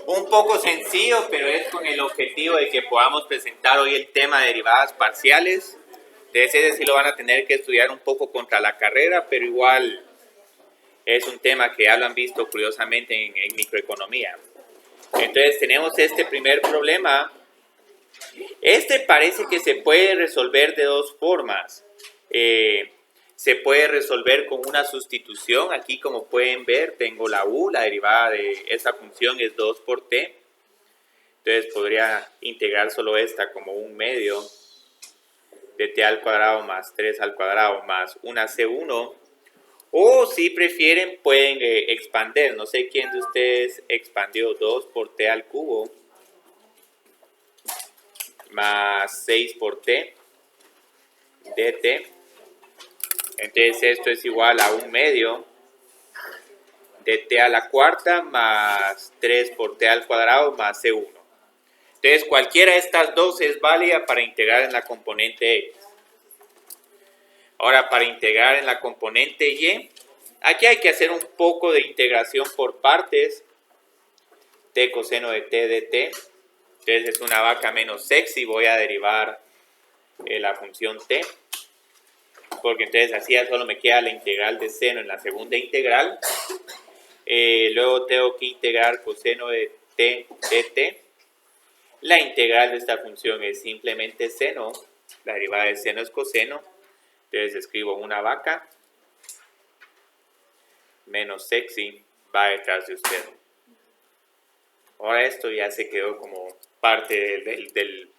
Un poco sencillo, pero es con el objetivo de que podamos presentar hoy el tema de derivadas parciales. Entonces ese sí lo van a tener que estudiar un poco contra la carrera, pero igual es un tema que ya lo han visto curiosamente en microeconomía. Entonces tenemos este primer problema. Este parece que se puede resolver de dos formas. Se puede resolver con una sustitución. Aquí, como pueden ver, tengo la u, la derivada de esa función es 2 por t. Entonces podría integrar solo esta como un medio de t al cuadrado más 3 al cuadrado más una c1. O si prefieren pueden expander. No sé quién de ustedes expandió 2 por t al cubo más 6 por t dt. Entonces esto es igual a un medio de t a la cuarta más 3 por t al cuadrado más c1. Entonces cualquiera de estas dos es válida para integrar en la componente x. Ahora para integrar en la componente y, aquí hay que hacer un poco de integración por partes. T coseno de t dt. Entonces es una vaca menos sexy, voy a derivar la función t. Porque entonces así ya solo me queda la integral de seno en la segunda integral. Luego tengo que integrar coseno de t dt. La integral de esta función es simplemente seno. La derivada de seno es coseno. Entonces escribo una vaca menos sexy va detrás de usted. Ahora esto ya se quedó como parte del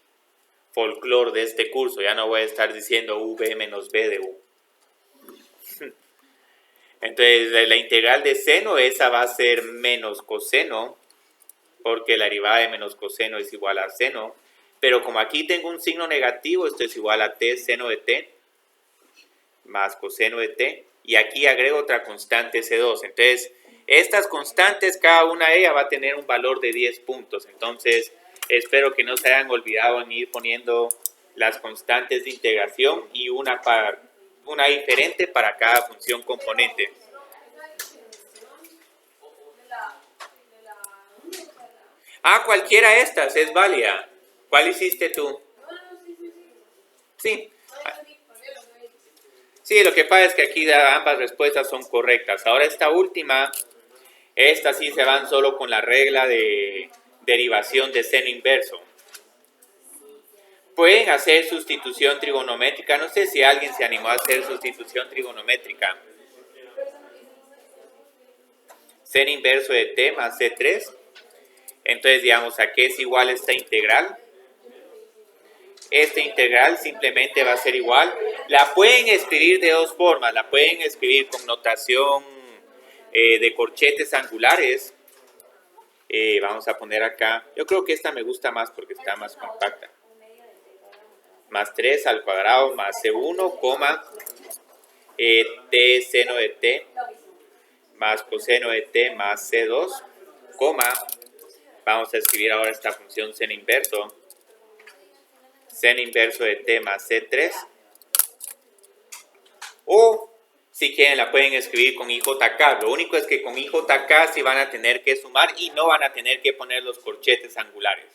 folclore de este curso. Ya no voy a estar diciendo v menos b de u. Entonces la integral de seno, esa va a ser menos coseno, porque la derivada de menos coseno es igual a seno. Pero como aquí tengo un signo negativo, esto es igual a t seno de t más coseno de t. Y aquí agrego otra constante c2. Entonces, estas constantes, cada una de ellas va a tener un valor de 10 puntos. Entonces, espero que no se hayan olvidado en ir poniendo las constantes de integración y una diferente para cada función componente. Cualquiera de estas es válida. ¿Cuál hiciste tú? Sí. Sí, lo que pasa es que aquí ambas respuestas son correctas. Ahora esta última, estas sí se van solo con la regla de derivación de seno inverso. Pueden hacer sustitución trigonométrica. No sé si alguien se animó a hacer sustitución trigonométrica. Seno inverso de t más c3. Entonces, digamos, ¿a qué es igual esta integral? Esta integral simplemente va a ser igual. La pueden escribir de dos formas. La pueden escribir con notación de corchetes angulares. Vamos a poner acá. Yo creo que esta me gusta más porque está más compacta. Más 3 al cuadrado más c1, coma, t seno de t más coseno de t más c2, coma. Vamos a escribir ahora esta función seno inverso. Seno inverso de t más c3. O, si quieren, la pueden escribir con IJK. Lo único es que con IJK sí van a tener que sumar y no van a tener que poner los corchetes angulares.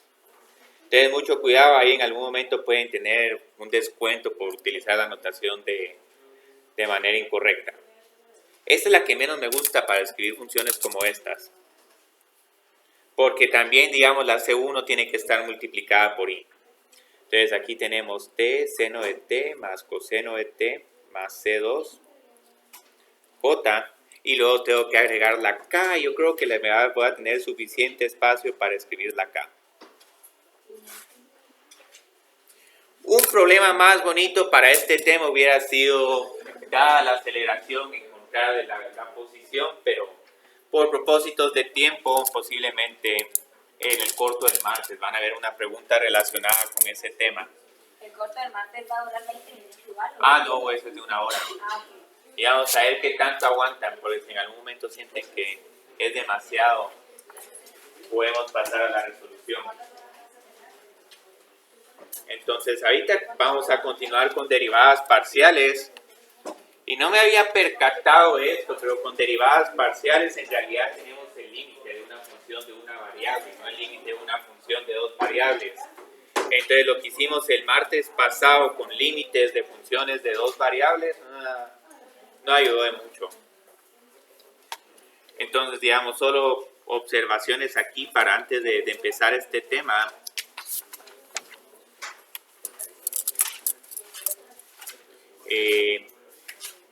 Entonces, mucho cuidado, ahí en algún momento pueden tener un descuento por utilizar la notación de manera incorrecta. Esta es la que menos me gusta para escribir funciones como estas. Porque también, digamos, la C1 tiene que estar multiplicada por I. Entonces aquí tenemos t seno de t más coseno de t más c2 j, y luego tengo que agregar la k. Yo creo que voy a tener suficiente espacio para escribir la k. Un problema más bonito para este tema hubiera sido, dada la aceleración, encontrar la posición, pero por propósitos de tiempo, posiblemente en el corto del martes van a ver una pregunta relacionada con ese tema. ¿El corto del martes va a durar 20 minutos igual? No, eso es de una hora. Y vamos a ver qué tanto aguantan, porque si en algún momento sienten que es demasiado, podemos pasar a la resolución. Entonces ahorita vamos a continuar con derivadas parciales. Y no me había percatado de esto, pero con derivadas parciales en realidad tenemos el límite de una función función de una variable, no el límite de una función de dos variables. Entonces lo que hicimos el martes pasado con límites de funciones de dos variables no ayudó de mucho. Entonces, digamos, solo observaciones aquí para antes de empezar este tema.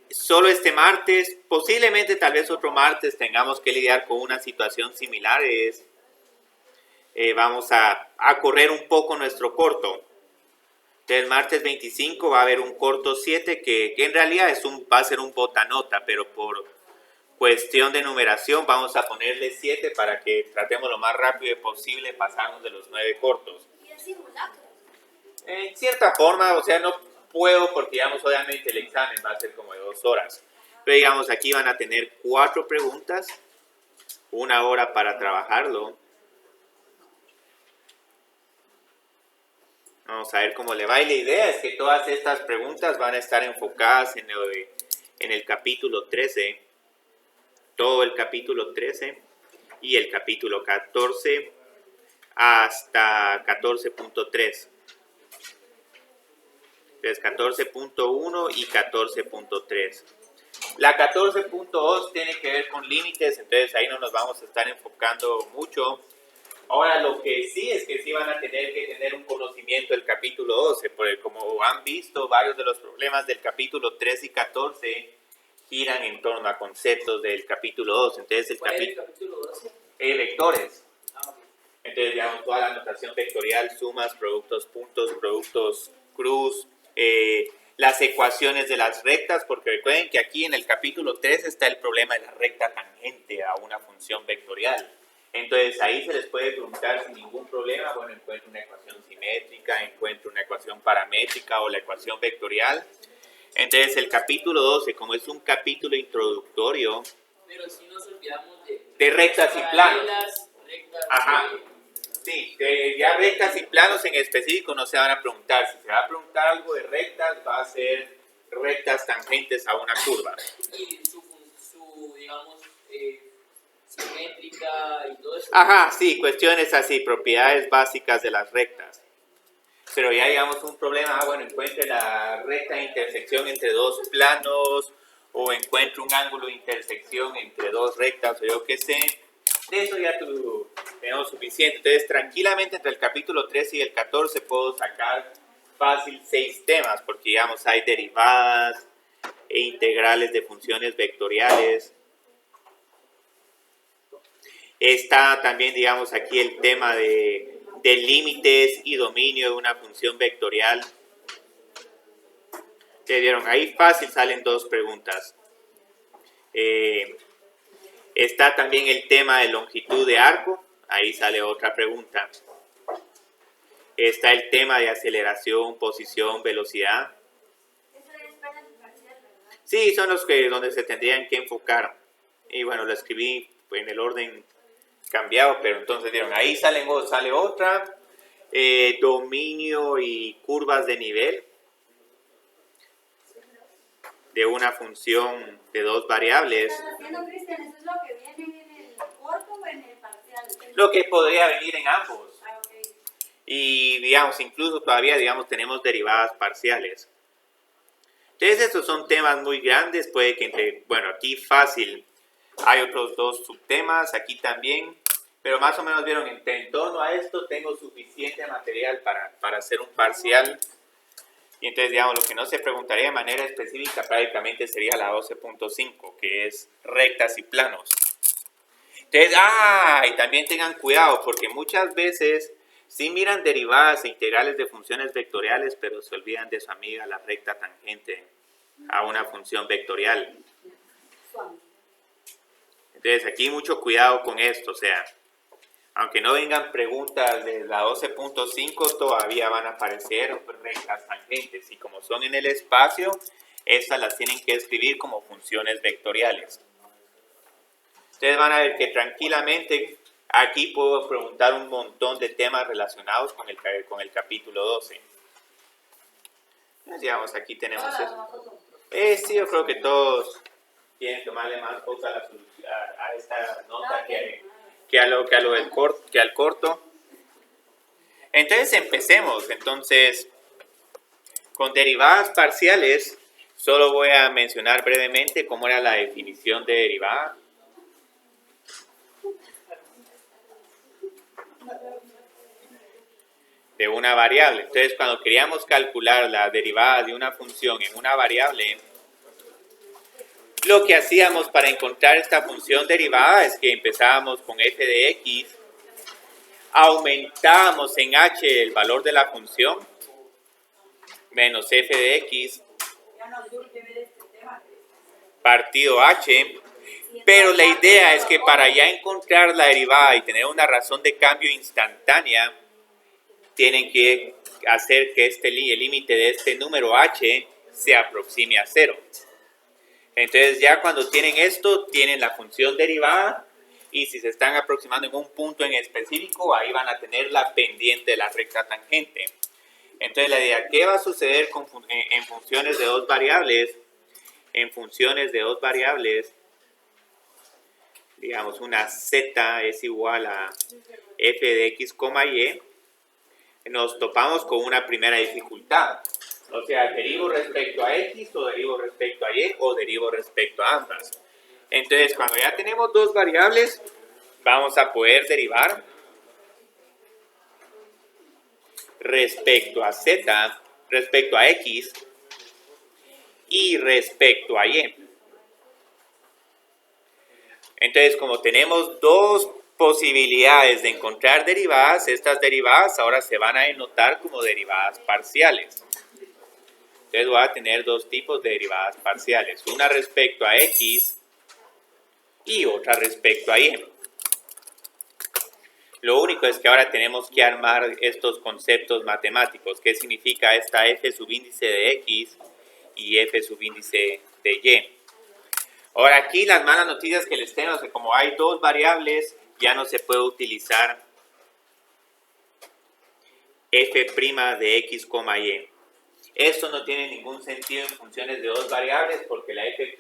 Solo este martes, posiblemente tal vez otro martes tengamos que lidiar con una situación similar. Vamos a correr un poco nuestro corto. Entonces, martes 25 va a haber un corto 7 que en realidad va a ser un botanota, pero por cuestión de numeración vamos a ponerle 7 para que tratemos lo más rápido posible pasarnos de los 9 cortos. ¿Y el simulacro? En cierta forma, o sea, no puedo porque, digamos, obviamente el examen va a ser como de 2 horas. Pero, digamos, aquí van a tener 4 preguntas, 1 hora para trabajarlo. Vamos a ver cómo le va. Y la idea es que todas estas preguntas van a estar enfocadas en el capítulo 13. Todo el capítulo 13 y el capítulo 14 hasta 14.3. Entonces 14.1 y 14.3. La 14.2 tiene que ver con límites, entonces ahí no nos vamos a estar enfocando mucho. Ahora lo que sí es que sí van a tener que tener un conocimiento del capítulo 12, porque como han visto, varios de los problemas del capítulo 13 y 14 giran en torno a conceptos del capítulo 2. Entonces, ¿Cuál es el capítulo 12? Vectores. Ah, ok. Entonces, digamos, toda la notación vectorial, sumas, productos, puntos, productos, cruz, las ecuaciones de las rectas, porque recuerden que aquí en el capítulo 3 está el problema de la recta tangente a una función vectorial. Entonces, ahí se les puede preguntar sin ningún problema, bueno, encuentro una ecuación simétrica, encuentro una ecuación paramétrica o la ecuación vectorial. Entonces, el capítulo 12, como es un capítulo introductorio, Pero si nos olvidamos de rectas y planos. Rectas, Ajá. Sí, ya rectas y planos en específico no se van a preguntar. Si se va a preguntar algo de rectas, va a ser rectas tangentes a una curva. Y su digamos, simétrica y todo eso. Ajá, sí, cuestiones así, propiedades básicas de las rectas. Pero ya digamos un problema, bueno, encuentre la recta de intersección entre dos planos, o encuentre un ángulo de intersección entre dos rectas, o yo qué sé. De eso ya tenemos suficiente. Entonces, tranquilamente entre el capítulo 13 y el 14 puedo sacar fácil 6 temas, porque digamos hay derivadas e integrales de funciones vectoriales. Está también, digamos, aquí el tema de límites y dominio de una función vectorial. ¿Se vieron? Ahí fácil salen 2 preguntas. Está también el tema de longitud de arco. Ahí sale otra pregunta. Está el tema de aceleración, posición, velocidad. Eso es para el parcial, ¿verdad? Sí, son los donde se tendrían que enfocar. Y bueno, lo escribí en el orden cambiado, pero entonces vieron, ahí sale otra. Dominio y curvas de nivel de una función de 2 variables. ¿Estás haciendo, Cristian? ¿Eso es lo que viene en el corto o en el parcial? Lo que podría venir en ambos. Ah, ok. Y digamos, incluso todavía tenemos derivadas parciales. Entonces estos son temas muy grandes, puede que aquí fácil, hay otros 2 subtemas, aquí también, pero más o menos vieron, en torno a esto tengo suficiente material para hacer un parcial. Y entonces, digamos, lo que no se preguntaría de manera específica prácticamente sería la 12.5, que es rectas y planos. Entonces, y también tengan cuidado, porque muchas veces sí miran derivadas e integrales de funciones vectoriales, pero se olvidan de su amiga la recta tangente a una función vectorial. Entonces, aquí mucho cuidado con esto, o sea, aunque no vengan preguntas de la 12.5, todavía van a aparecer rectas tangentes, y como son en el espacio, estas las tienen que escribir como funciones vectoriales. Ustedes van a ver que tranquilamente aquí puedo preguntar un montón de temas relacionados con el capítulo 12. Entonces, digamos, aquí tenemos eso. Sí, yo creo que todos tienen que tomarle más fotos a esta nota que al corto. Entonces empecemos. Entonces, con derivadas parciales, solo voy a mencionar brevemente cómo era la definición de derivada. De una variable. Entonces, cuando queríamos calcular la derivada de una función en una variable, lo que hacíamos para encontrar esta función derivada es que empezábamos con f de x, aumentábamos en h el valor de la función, menos f de x, partido h, pero la idea es que para ya encontrar la derivada y tener una razón de cambio instantánea, tienen que hacer que el límite de este número h se aproxime a 0. Entonces ya cuando tienen esto, tienen la función derivada y si se están aproximando en un punto en específico, ahí van a tener la pendiente de la recta tangente. Entonces la idea, ¿qué va a suceder en funciones de dos variables? En funciones de dos variables, digamos una z es igual a f de x, y, nos topamos con una primera dificultad. O sea, derivo respecto a x o derivo respecto a y o derivo respecto a ambas. Entonces, cuando ya tenemos dos variables, vamos a poder derivar respecto a z, respecto a x y respecto a y. Entonces, como tenemos dos posibilidades de encontrar derivadas, estas derivadas ahora se van a denotar como derivadas parciales. Entonces voy a tener dos tipos de derivadas parciales, una respecto a x y otra respecto a y. Lo único es que ahora tenemos que armar estos conceptos matemáticos. ¿Qué significa esta f subíndice de x y f subíndice de y? Ahora aquí las malas noticias que les tengo es que como hay dos variables, ya no se puede utilizar f' de x, y. Esto no tiene ningún sentido en funciones de dos variables porque la f',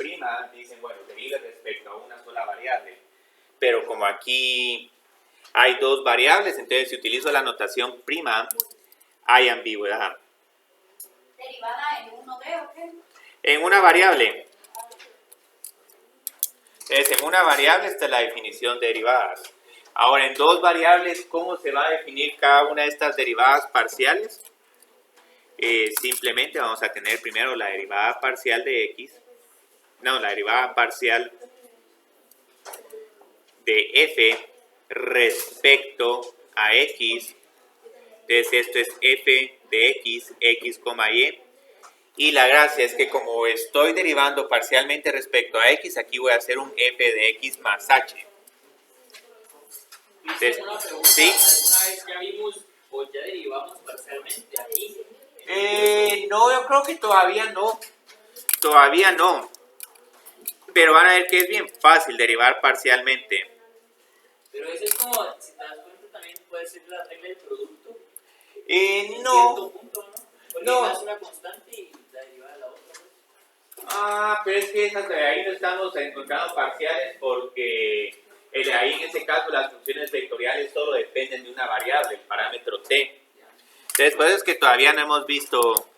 dicen, bueno, deriva respecto a una sola variable. Pero como aquí hay dos variables, entonces si utilizo la notación prima, hay ambigüedad. ¿Derivada en uno de o qué? En una variable. Entonces, en una variable está la definición de derivadas. Ahora, en dos variables, ¿cómo se va a definir cada una de estas derivadas parciales? Simplemente vamos a tener primero la derivada parcial de x, la derivada parcial de f respecto a x. Entonces esto es f de x, y la gracia es que como estoy derivando parcialmente respecto a x, aquí voy a hacer un f de x más h. Entonces, Una pregunta, ¿sí? ¿alguna vez ya vimos o ya derivamos parcialmente aquí? No, yo creo que todavía no. Todavía no. Pero van a ver que es bien fácil derivar parcialmente. Pero eso es como, si te das cuenta, también puede ser la regla del producto. No. En cierto punto, ¿no? Porque No. es una constante y la derivada de la otra. Pero es que esas de ahí no estamos encontrando parciales porque ahí en ese caso las funciones vectoriales solo dependen de una variable, el parámetro t. Entonces, por eso es que todavía no hemos visto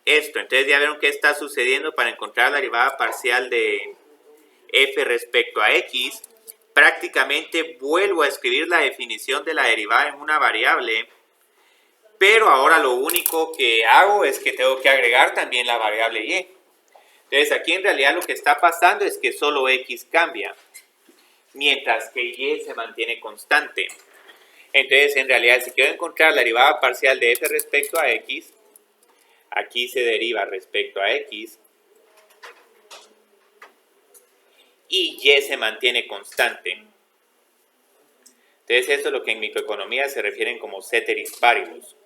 esto. Entonces ya vieron qué está sucediendo para encontrar la derivada parcial de f respecto a x. Prácticamente vuelvo a escribir la definición de la derivada en una variable, pero ahora lo único que hago es que tengo que agregar también la variable y. Entonces aquí en realidad lo que está pasando es que solo x cambia, mientras que y se mantiene constante. Entonces en realidad si quiero encontrar la derivada parcial de f respecto a x, aquí se deriva respecto a x y y se mantiene constante. Entonces esto es lo que en microeconomía se refieren como ceteris paribus.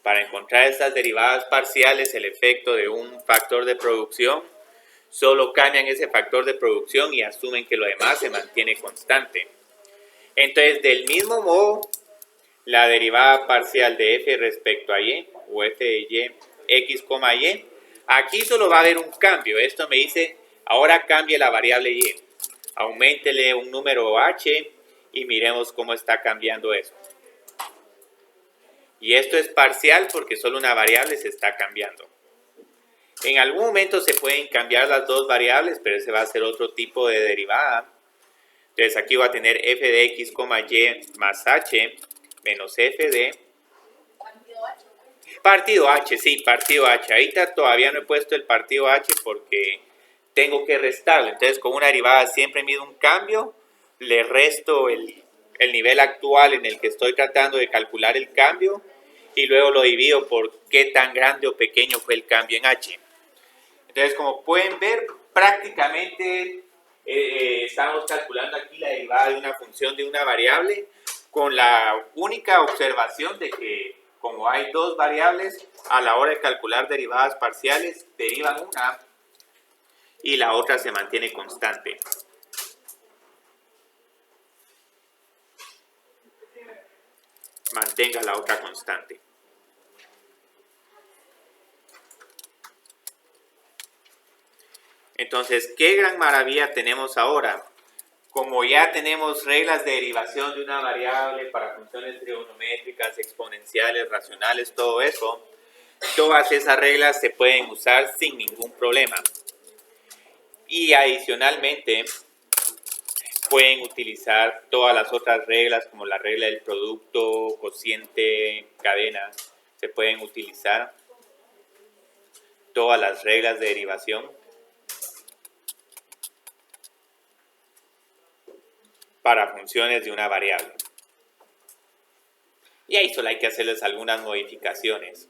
Para encontrar estas derivadas parciales, el efecto de un factor de producción, solo cambian ese factor de producción y asumen que lo demás se mantiene constante. Entonces, del mismo modo, la derivada parcial de f respecto a y, o f de y, x, y, aquí solo va a haber un cambio. Esto me dice, ahora cambie la variable y, auméntele un número h y miremos cómo está cambiando eso. Y esto es parcial porque solo una variable se está cambiando. En algún momento se pueden cambiar las dos variables, pero ese va a ser otro tipo de derivada. Entonces aquí voy a tener f de x, y más h menos f de partido h, sí, partido h. Ahorita todavía no he puesto el partido h porque tengo que restarlo. Entonces con una derivada siempre mido un cambio, le resto el nivel actual en el que estoy tratando de calcular el cambio y luego lo divido por qué tan grande o pequeño fue el cambio en h. Entonces, como pueden ver, prácticamente estamos calculando aquí la derivada de una función de una variable con la única observación de que como hay dos variables, a la hora de calcular derivadas parciales, derivan una y la otra se mantiene constante. Mantenga la otra constante. Entonces, ¿qué gran maravilla tenemos ahora? Como ya tenemos reglas de derivación de una variable para funciones trigonométricas, exponenciales, racionales, todo eso, todas esas reglas se pueden usar sin ningún problema. Y adicionalmente, pueden utilizar todas las otras reglas, como la regla del producto, cociente, cadena. Se pueden utilizar todas las reglas de derivación para funciones de una variable. Y ahí solo hay que hacerles algunas modificaciones.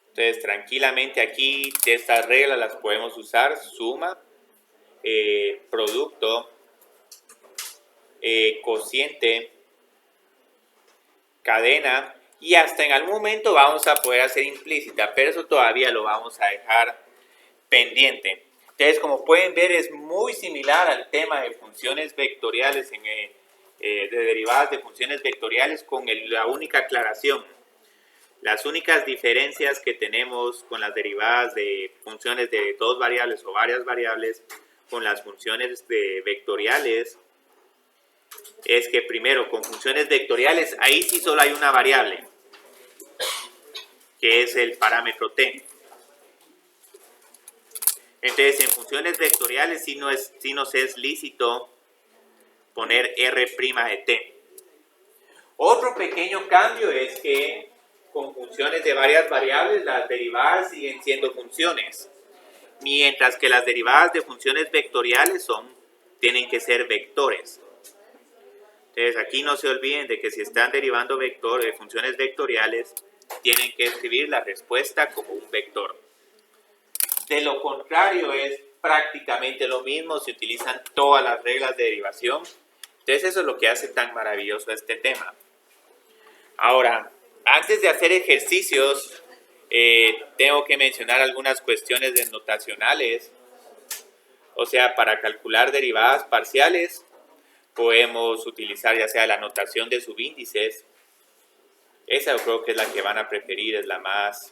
Entonces, tranquilamente aquí de estas reglas las podemos usar: suma, producto, cociente, cadena, y hasta en algún momento vamos a poder hacer implícita, pero eso todavía lo vamos a dejar pendiente. Entonces, como pueden ver, es muy similar al tema de funciones vectoriales, de derivadas de funciones vectoriales, con la única aclaración. Las únicas diferencias que tenemos con las derivadas de funciones de dos variables o varias variables con las funciones vectoriales es que primero, con funciones vectoriales, ahí sí solo hay una variable, que es el parámetro t. Entonces, en funciones vectoriales sí nos es lícito poner r' de t. Otro pequeño cambio es que con funciones de varias variables, las derivadas siguen siendo funciones, mientras que las derivadas de funciones vectoriales tienen que ser vectores. Entonces, aquí no se olviden de que si están derivando funciones vectoriales, tienen que escribir la respuesta como un vector. De lo contrario, es prácticamente lo mismo, se utilizan todas las reglas de derivación. Entonces, eso es lo que hace tan maravilloso este tema. Ahora, antes de hacer ejercicios, tengo que mencionar algunas cuestiones notacionales. O sea, para calcular derivadas parciales, podemos utilizar ya sea la notación de subíndices. Esa yo creo que es la que van a preferir, es la más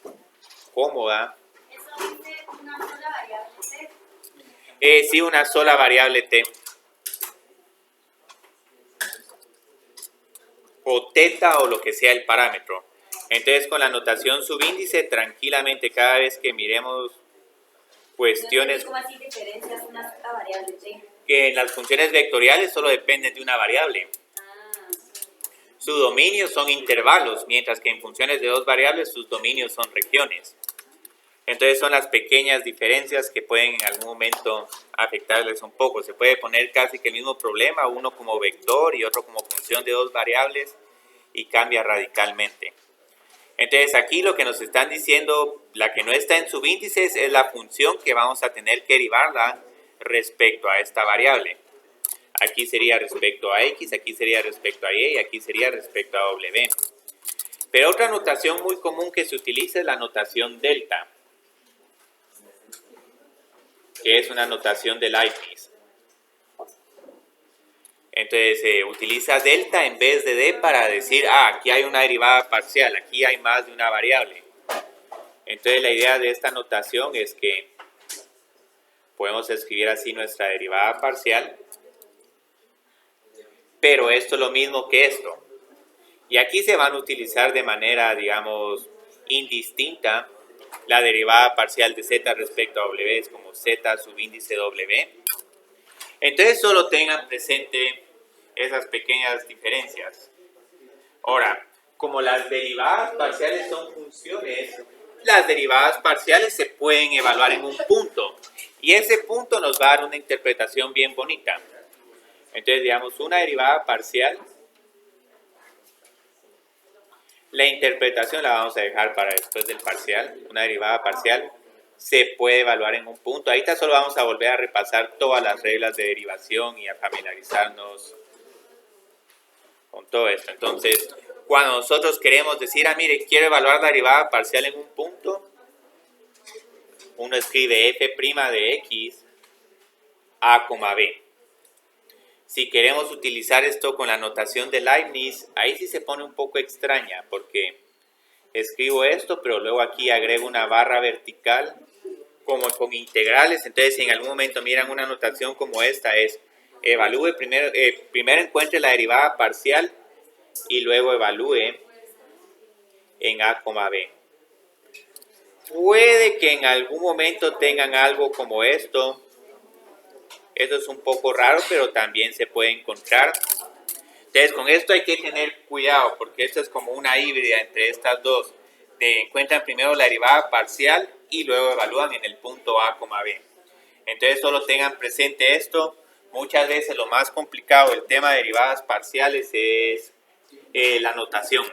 cómoda. ¿Eso dice una sola variable t? Sí, una sola variable t. O teta o lo que sea el parámetro. Entonces, con la notación subíndice, tranquilamente cada vez que miremos cuestiones... ¿Cómo así diferencias una sola variable t? Que en las funciones vectoriales solo dependen de una variable. Su dominio son intervalos, mientras que en funciones de dos variables sus dominios son regiones. Entonces son las pequeñas diferencias que pueden en algún momento afectarles un poco. Se puede poner casi que el mismo problema, uno como vector y otro como función de dos variables, y cambia radicalmente. Entonces aquí lo que nos están diciendo, la que no está en subíndices, es la función que vamos a tener que derivarla respecto a esta variable. Aquí sería respecto a x, aquí sería respecto a y aquí sería respecto a w. Pero otra notación muy común que se utiliza es la notación delta, que es una notación de Leibniz. Entonces se utiliza delta en vez de d para decir, aquí hay una derivada parcial, aquí hay más de una variable. Entonces la idea de esta notación es que podemos escribir así nuestra derivada parcial pero esto es lo mismo que esto. Y aquí se van a utilizar de manera, digamos, indistinta la derivada parcial de z respecto a w es como z subíndice w. Entonces solo tengan presente esas pequeñas diferencias. Ahora, como las derivadas parciales son funciones, las derivadas parciales se pueden evaluar en un punto. Y ese punto nos va a dar una interpretación bien bonita. Entonces, digamos, una derivada parcial, la interpretación la vamos a dejar para después del parcial. Una derivada parcial se puede evaluar en un punto. Ahorita solo vamos a volver a repasar todas las reglas de derivación y a familiarizarnos con todo esto. Entonces, cuando nosotros queremos decir, mire, quiero evaluar la derivada parcial en un punto, uno escribe f' de x a, b. Si queremos utilizar esto con la notación de Leibniz, ahí sí se pone un poco extraña, porque escribo esto, pero luego aquí agrego una barra vertical como con integrales. Entonces, si en algún momento miran una notación como esta, es evalúe primero encuentre la derivada parcial y luego evalúe en a, b. Puede que en algún momento tengan algo como esto. Esto es un poco raro, pero también se puede encontrar. Entonces, con esto hay que tener cuidado, porque esto es como una híbrida entre estas dos. Encuentran primero la derivada parcial y luego evalúan en el punto a, b. Entonces, solo tengan presente esto. Muchas veces lo más complicado del tema de derivadas parciales es la notación.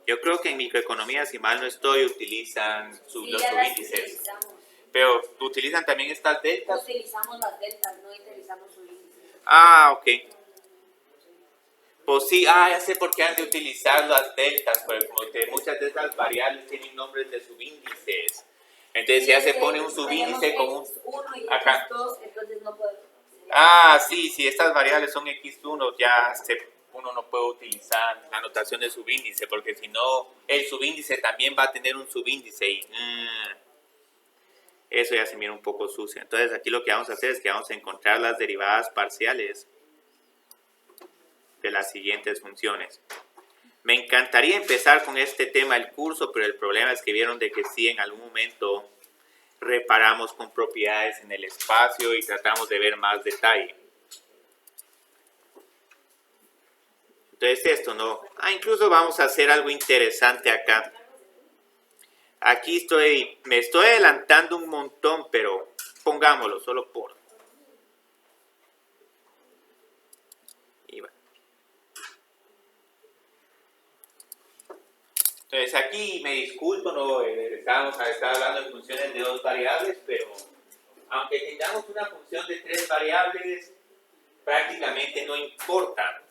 Yo creo que en microeconomía, si mal no estoy, utilizan los subíndices. Pero utilizan también estas deltas. Utilizamos las deltas, no utilizamos su índice. Ok. Pues sí, ya sé por qué han de utilizar las deltas, porque muchas de esas variables tienen nombres de subíndices. Entonces ya se pone un subíndice con un... X1 y Acá. X2, entonces no podemos. Sí, estas variables son x1, uno no puede utilizar la notación de subíndice, porque si no, el subíndice también va a tener un subíndice y... eso ya se mira un poco sucio. Entonces aquí lo que vamos a hacer es que vamos a encontrar las derivadas parciales de las siguientes funciones. Me encantaría empezar con este tema del curso, pero el problema es que vieron de que sí, en algún momento reparamos con propiedades en el espacio y tratamos de ver más detalle. Entonces esto no... incluso vamos a hacer algo interesante acá. Aquí me estoy adelantando un montón, pero pongámoslo solo por... Y bueno. Entonces aquí me disculpo, no estaba hablando de funciones de dos variables, pero aunque tengamos una función de tres variables, prácticamente no importa.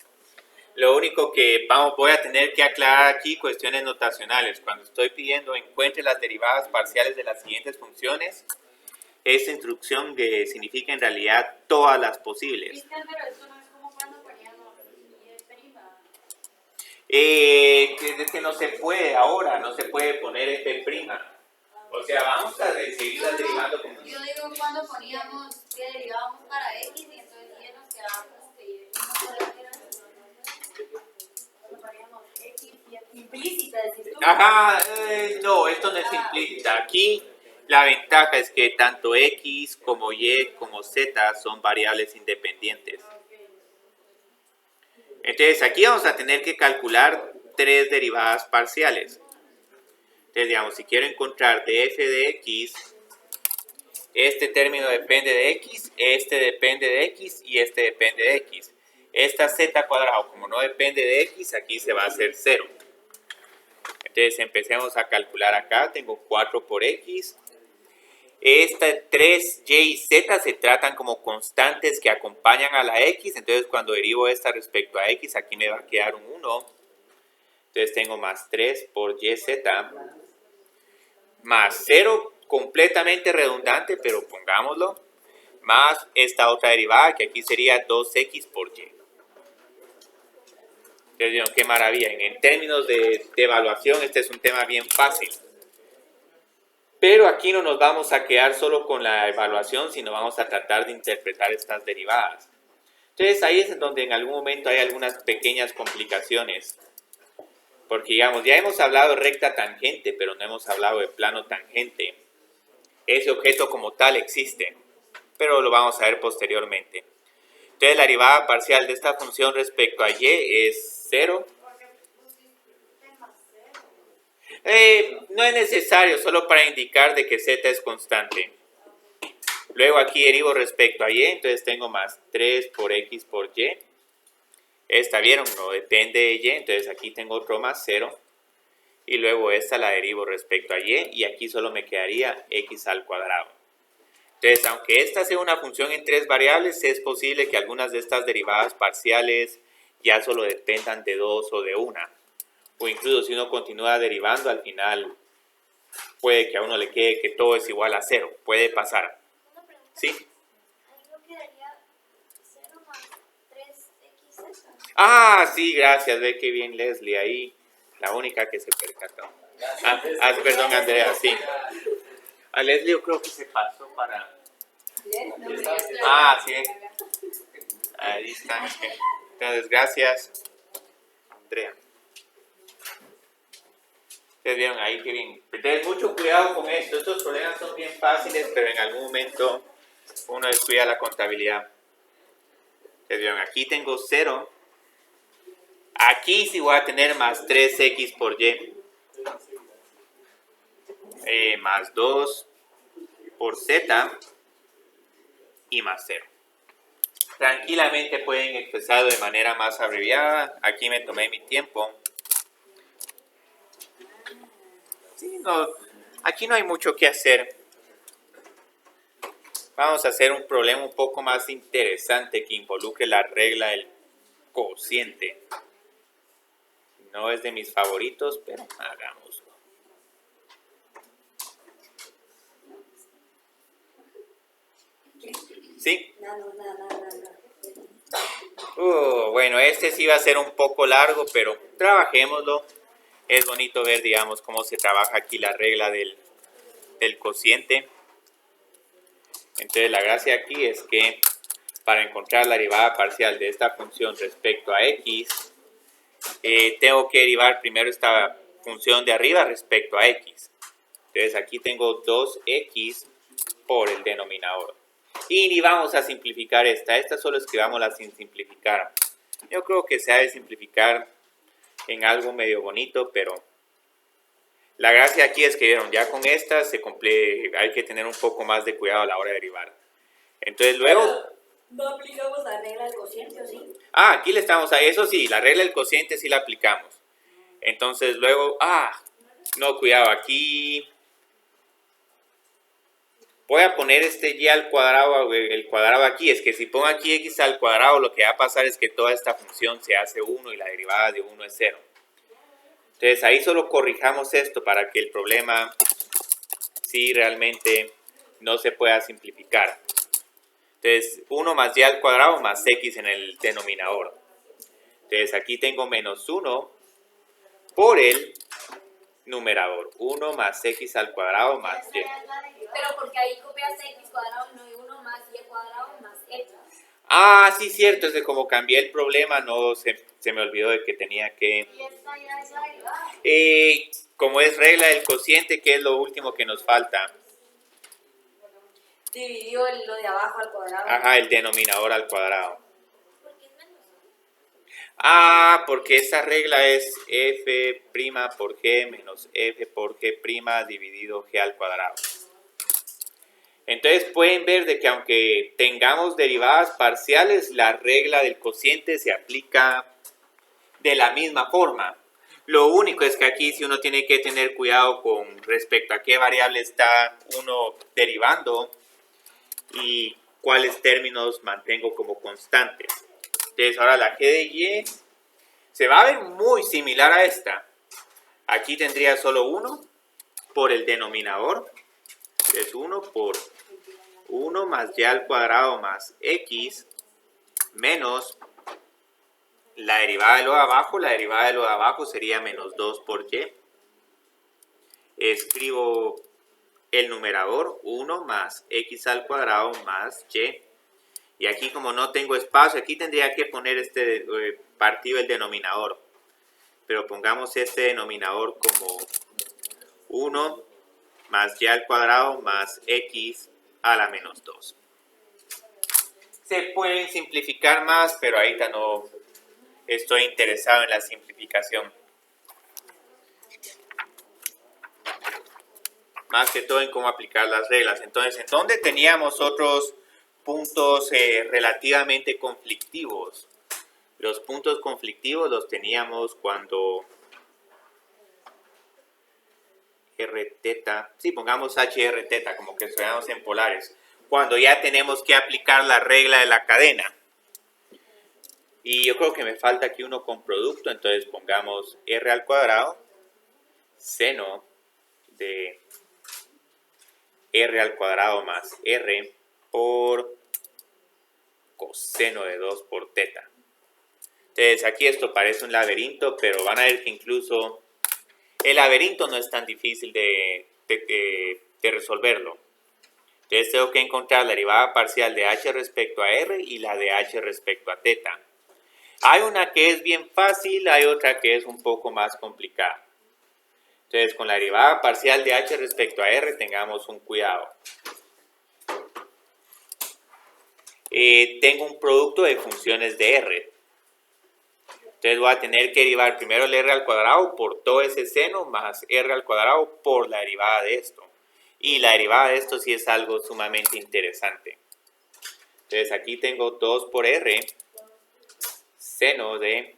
Lo único que voy a tener que aclarar aquí, cuestiones notacionales. Cuando estoy pidiendo encuentre las derivadas parciales de las siguientes funciones, esta instrucción que significa en realidad todas las posibles. Cristian, pero eso no es como cuando poníamos prima. Es que no se puede ahora, no se puede poner f'. O sea, vamos a seguirlas derivando como... Yo digo cuando poníamos que derivábamos para X y entonces ya nos quedábamos que cuando poníamos X y implícita, decís tú. No, esto no es implícita. Aquí la ventaja es que tanto X como Y como Z son variables independientes. Entonces aquí vamos a tener que calcular tres derivadas parciales. Entonces digamos, si quiero encontrar de f de x, este término depende de x, este depende de x y este depende de x. Esta z cuadrado, como no depende de x, aquí se va a hacer 0. Entonces empecemos a calcular acá, tengo 4 por x. Estas 3, y y z se tratan como constantes que acompañan a la x, entonces cuando derivo esta respecto a x, aquí me va a quedar un 1. Entonces tengo más 3 por yz, más 0, completamente redundante, pero pongámoslo, más esta otra derivada, que aquí sería 2x por y. Entonces, qué maravilla. En términos de evaluación, este es un tema bien fácil. Pero aquí no nos vamos a quedar solo con la evaluación, sino vamos a tratar de interpretar estas derivadas. Entonces ahí es en donde en algún momento hay algunas pequeñas complicaciones. Porque digamos, ya hemos hablado de recta tangente, pero no hemos hablado de plano tangente. Ese objeto como tal existe, pero lo vamos a ver posteriormente. Entonces la derivada parcial de esta función respecto a y es 0. No es necesario, solo para indicar de que z es constante. Luego aquí derivo respecto a y, entonces tengo más 3 por x por y. Esta, ¿vieron? No depende de y, entonces aquí tengo otro más 0. Y luego esta la derivo respecto a y aquí solo me quedaría x al cuadrado. Entonces, aunque esta sea una función en 3 variables, es posible que algunas de estas derivadas parciales ya solo dependan de 2 o de 1. O incluso si uno continúa derivando, al final puede que a uno le quede que todo es igual a 0. Puede pasar. Una pregunta. ¿Sí? Ahí no quedaría 0 más 3xz. Ah, sí, gracias. Ve que bien Leslie ahí. La única que se percató. Perdón, Andrea, sí. A Leslie yo creo que se pasó para... Ah, sí. Ahí está. Entonces, gracias, Andrea. Ustedes vieron ahí que bien. Entonces, mucho cuidado con esto. Estos problemas son bien fáciles, pero en algún momento uno descuida la contabilidad. Ustedes vieron, aquí tengo 0. Aquí sí voy a tener más 3x por y. Más 2 por z y más 0. Tranquilamente pueden expresarlo de manera más abreviada. Aquí me tomé mi tiempo. Sí, no, aquí no hay mucho que hacer. Vamos a hacer un problema un poco más interesante que involucre la regla del cociente. No es de mis favoritos, pero hagámoslo. ¿Sí? Bueno, este sí va a ser un poco largo, pero trabajémoslo. Es bonito ver, digamos, cómo se trabaja aquí la regla del cociente. Entonces, la gracia aquí es que para encontrar la derivada parcial de esta función respecto a x, tengo que derivar primero esta función de arriba respecto a x. Entonces, aquí tengo 2x por el denominador. Y ni vamos a simplificar esta. Esta solo escribámosla sin simplificar. Yo creo que se ha de simplificar en algo medio bonito, pero la gracia aquí es que ¿vieron? Ya con esta hay que tener un poco más de cuidado a la hora de derivar. Entonces luego... ¿No aplicamos la regla del cociente o sí? Aquí le estamos a eso sí, la regla del cociente sí la aplicamos. Entonces luego, no, cuidado, aquí voy a poner este y al cuadrado, el cuadrado aquí. Es que si pongo aquí x al cuadrado, lo que va a pasar es que toda esta función se hace 1 y la derivada de 1 es 0. Entonces ahí solo corrijamos esto para que el problema sí realmente no se pueda simplificar. Entonces 1 más y al cuadrado más x en el denominador. Entonces aquí tengo menos 1 por el numerador. 1 más x al cuadrado más y. Pero porque ahí copias x cuadrado y no hay 1 más y cuadrado más x. Sí, cierto, es que como cambié el problema, no se me olvidó de que tenía que... Y esta ya es la derivada. Como es regla del cociente, ¿qué es lo último que nos falta? Dividió lo de abajo al cuadrado. Ajá, el denominador al cuadrado. ¿Por qué es menos? Porque esa regla es f' por g menos f por g' dividido g al cuadrado. Entonces pueden ver de que aunque tengamos derivadas parciales, la regla del cociente se aplica de la misma forma. Lo único es que aquí sí uno tiene que tener cuidado con respecto a qué variable está uno derivando y cuáles términos mantengo como constantes. Entonces ahora la g de y se va a ver muy similar a esta. Aquí tendría solo 1 por el denominador, que es 1 por 1 más y al cuadrado más x menos la derivada de lo de abajo. La derivada de lo de abajo sería menos 2 por y. Escribo el numerador 1 más x al cuadrado más y. Y aquí como no tengo espacio, aquí tendría que poner partido el denominador. Pero pongamos este denominador como 1 más y al cuadrado más x a la menos 2. Se pueden simplificar más, pero ahorita no estoy interesado en la simplificación. Más que todo en cómo aplicar las reglas. Entonces, ¿en dónde teníamos otros puntos relativamente conflictivos? Los puntos conflictivos los teníamos cuando r teta, sí, pongamos hr teta, como que estudiamos en polares, cuando ya tenemos que aplicar la regla de la cadena. Y yo creo que me falta aquí uno con producto, entonces pongamos r al cuadrado seno de r al cuadrado más r por coseno de 2 por teta. Entonces aquí esto parece un laberinto, pero van a ver que incluso el laberinto no es tan difícil de resolverlo. Entonces tengo que encontrar la derivada parcial de h respecto a r y la de h respecto a teta. Hay una que es bien fácil, hay otra que es un poco más complicada. Entonces con la derivada parcial de h respecto a r tengamos un cuidado. Tengo un producto de funciones de r. Entonces voy a tener que derivar primero el r al cuadrado por todo ese seno más r al cuadrado por la derivada de esto. Y la derivada de esto sí es algo sumamente interesante. Entonces aquí tengo 2 por r seno de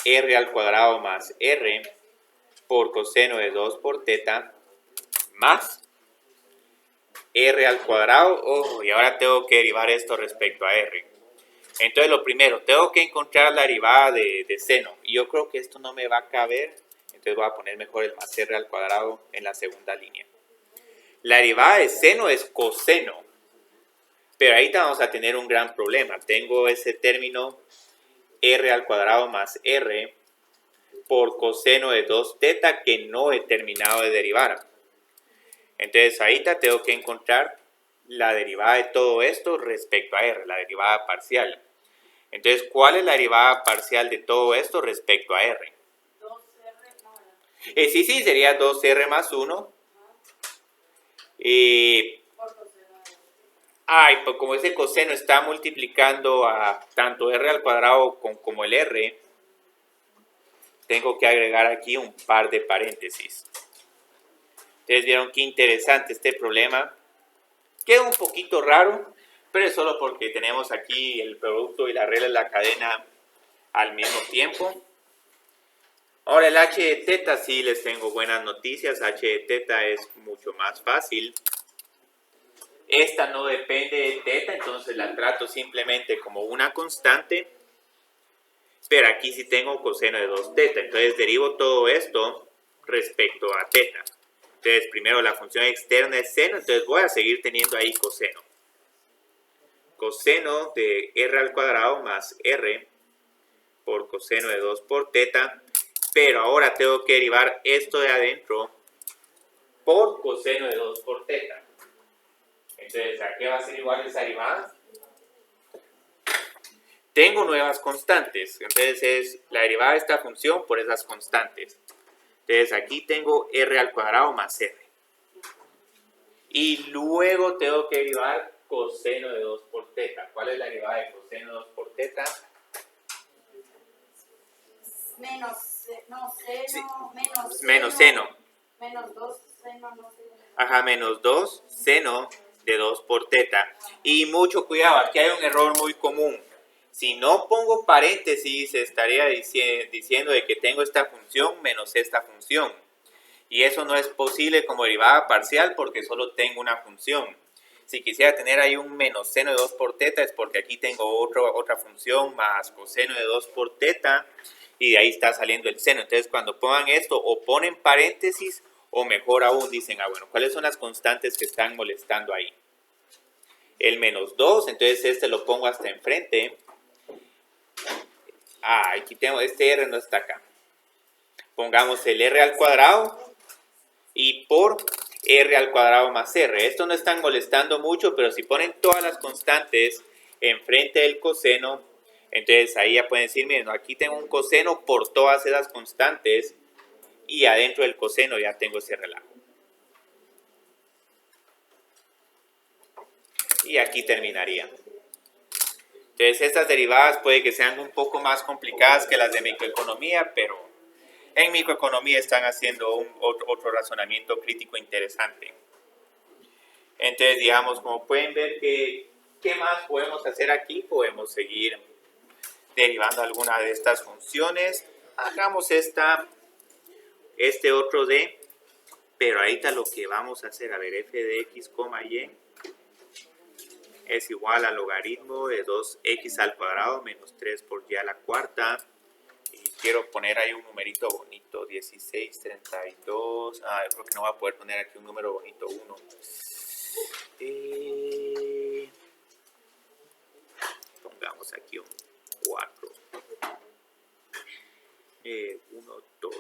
r al cuadrado más r por coseno de 2 por teta más r al cuadrado. Y ahora tengo que derivar esto respecto a r. Entonces lo primero, tengo que encontrar la derivada de seno. Y yo creo que esto no me va a caber. Entonces voy a poner mejor el más r al cuadrado en la segunda línea. La derivada de seno es coseno. Pero ahí vamos a tener un gran problema. Tengo ese término r al cuadrado más r por coseno de 2 teta que no he terminado de derivar. Entonces ahorita tengo que encontrar la derivada de todo esto respecto a r, la derivada parcial. Entonces, ¿cuál es la derivada parcial de todo esto respecto a r? 2R, no, Sí, sería 2r más 1. por coseno. Pues como ese coseno está multiplicando a tanto r al cuadrado como el r, tengo que agregar aquí un par de paréntesis. Ustedes vieron qué interesante este problema. Queda un poquito raro, pero es solo porque tenemos aquí el producto y la regla de la cadena al mismo tiempo. Ahora el h de teta sí les tengo buenas noticias. H de teta es mucho más fácil. Esta no depende de teta, entonces la trato simplemente como una constante. Pero aquí sí tengo coseno de 2 teta, entonces derivo todo esto respecto a teta. Entonces primero la función externa es seno, entonces voy a seguir teniendo ahí coseno. Coseno de r al cuadrado más r por coseno de 2 por teta. Pero ahora tengo que derivar esto de adentro por coseno de 2 por teta. Entonces, ¿a qué va a ser igual esa derivada? Tengo nuevas constantes. Entonces es la derivada de esta función por esas constantes. Entonces aquí tengo r al cuadrado más r. Y luego tengo que derivar coseno de 2 por teta. ¿Cuál es la derivada de coseno de 2 por teta? Menos, no, seno, Sí. menos Menos seno. Menos 2 seno, no sé. Ajá, menos 2 seno de 2 por teta. Y mucho cuidado, aquí hay un error muy común. Si no pongo paréntesis, estaría diciendo de que tengo esta función menos esta función. Y eso no es posible como derivada parcial porque solo tengo una función. Si quisiera tener ahí un menos seno de 2 por teta es porque aquí tengo otra función más coseno de 2 por teta y de ahí está saliendo el seno. Entonces cuando pongan esto o ponen paréntesis o mejor aún dicen, bueno, ¿cuáles son las constantes que están molestando ahí? El menos 2, entonces este lo pongo hasta enfrente. Aquí tengo, este r no está acá. Pongamos el r al cuadrado y por R al cuadrado más R. Esto no están molestando mucho, pero si ponen todas las constantes enfrente del coseno, entonces ahí ya pueden decir, miren, aquí tengo un coseno por todas esas constantes y adentro del coseno ya tengo ese relajo. Y aquí terminaría. Entonces estas derivadas puede que sean un poco más complicadas que las de microeconomía, pero en microeconomía están haciendo otro razonamiento crítico interesante. Entonces, digamos, como pueden ver, ¿qué más podemos hacer aquí? Podemos seguir derivando alguna de estas funciones. Hagamos este otro d, pero ahorita lo que vamos a hacer, a ver, f de x, y es igual al logaritmo de 2x al cuadrado menos 3 por y a la cuarta. Y quiero poner ahí un numerito bonito, 16, 32. Yo creo que no voy a poder poner aquí un número bonito, 1. Pongamos aquí un 4. 1, 2.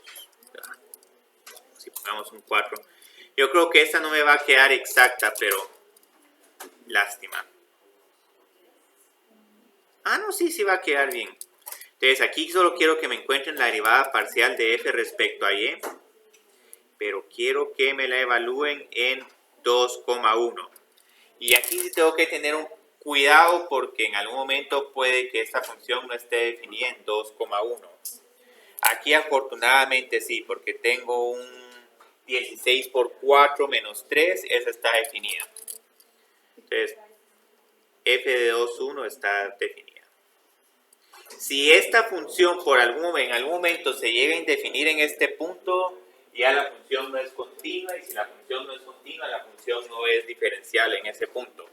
Si pongamos un 4. Yo creo que esta no me va a quedar exacta, pero lástima. No, sí va a quedar bien. Entonces aquí solo quiero que me encuentren la derivada parcial de f respecto a y, pero quiero que me la evalúen en 2,1. Y aquí sí tengo que tener un cuidado porque en algún momento puede que esta función no esté definida en 2,1. Aquí afortunadamente sí, porque tengo un 16 por 4 menos 3, esa está definida. Entonces, f de 2,1 está definida. Si esta función en algún momento se llega a indefinir en este punto, ya la función no es continua, y si la función no es continua, la función no es diferencial en ese punto.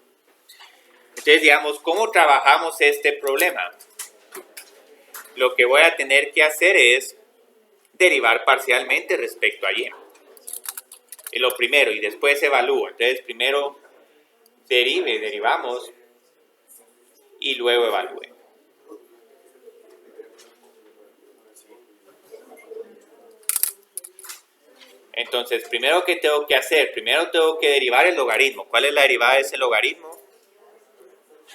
Entonces, digamos, ¿cómo trabajamos este problema? Lo que voy a tener que hacer es derivar parcialmente respecto a y. Lo primero, y después evalúo. Entonces, primero derivamos, y luego evalúe. Entonces, primero, ¿qué tengo que hacer? Primero tengo que derivar el logaritmo. ¿Cuál es la derivada de ese logaritmo?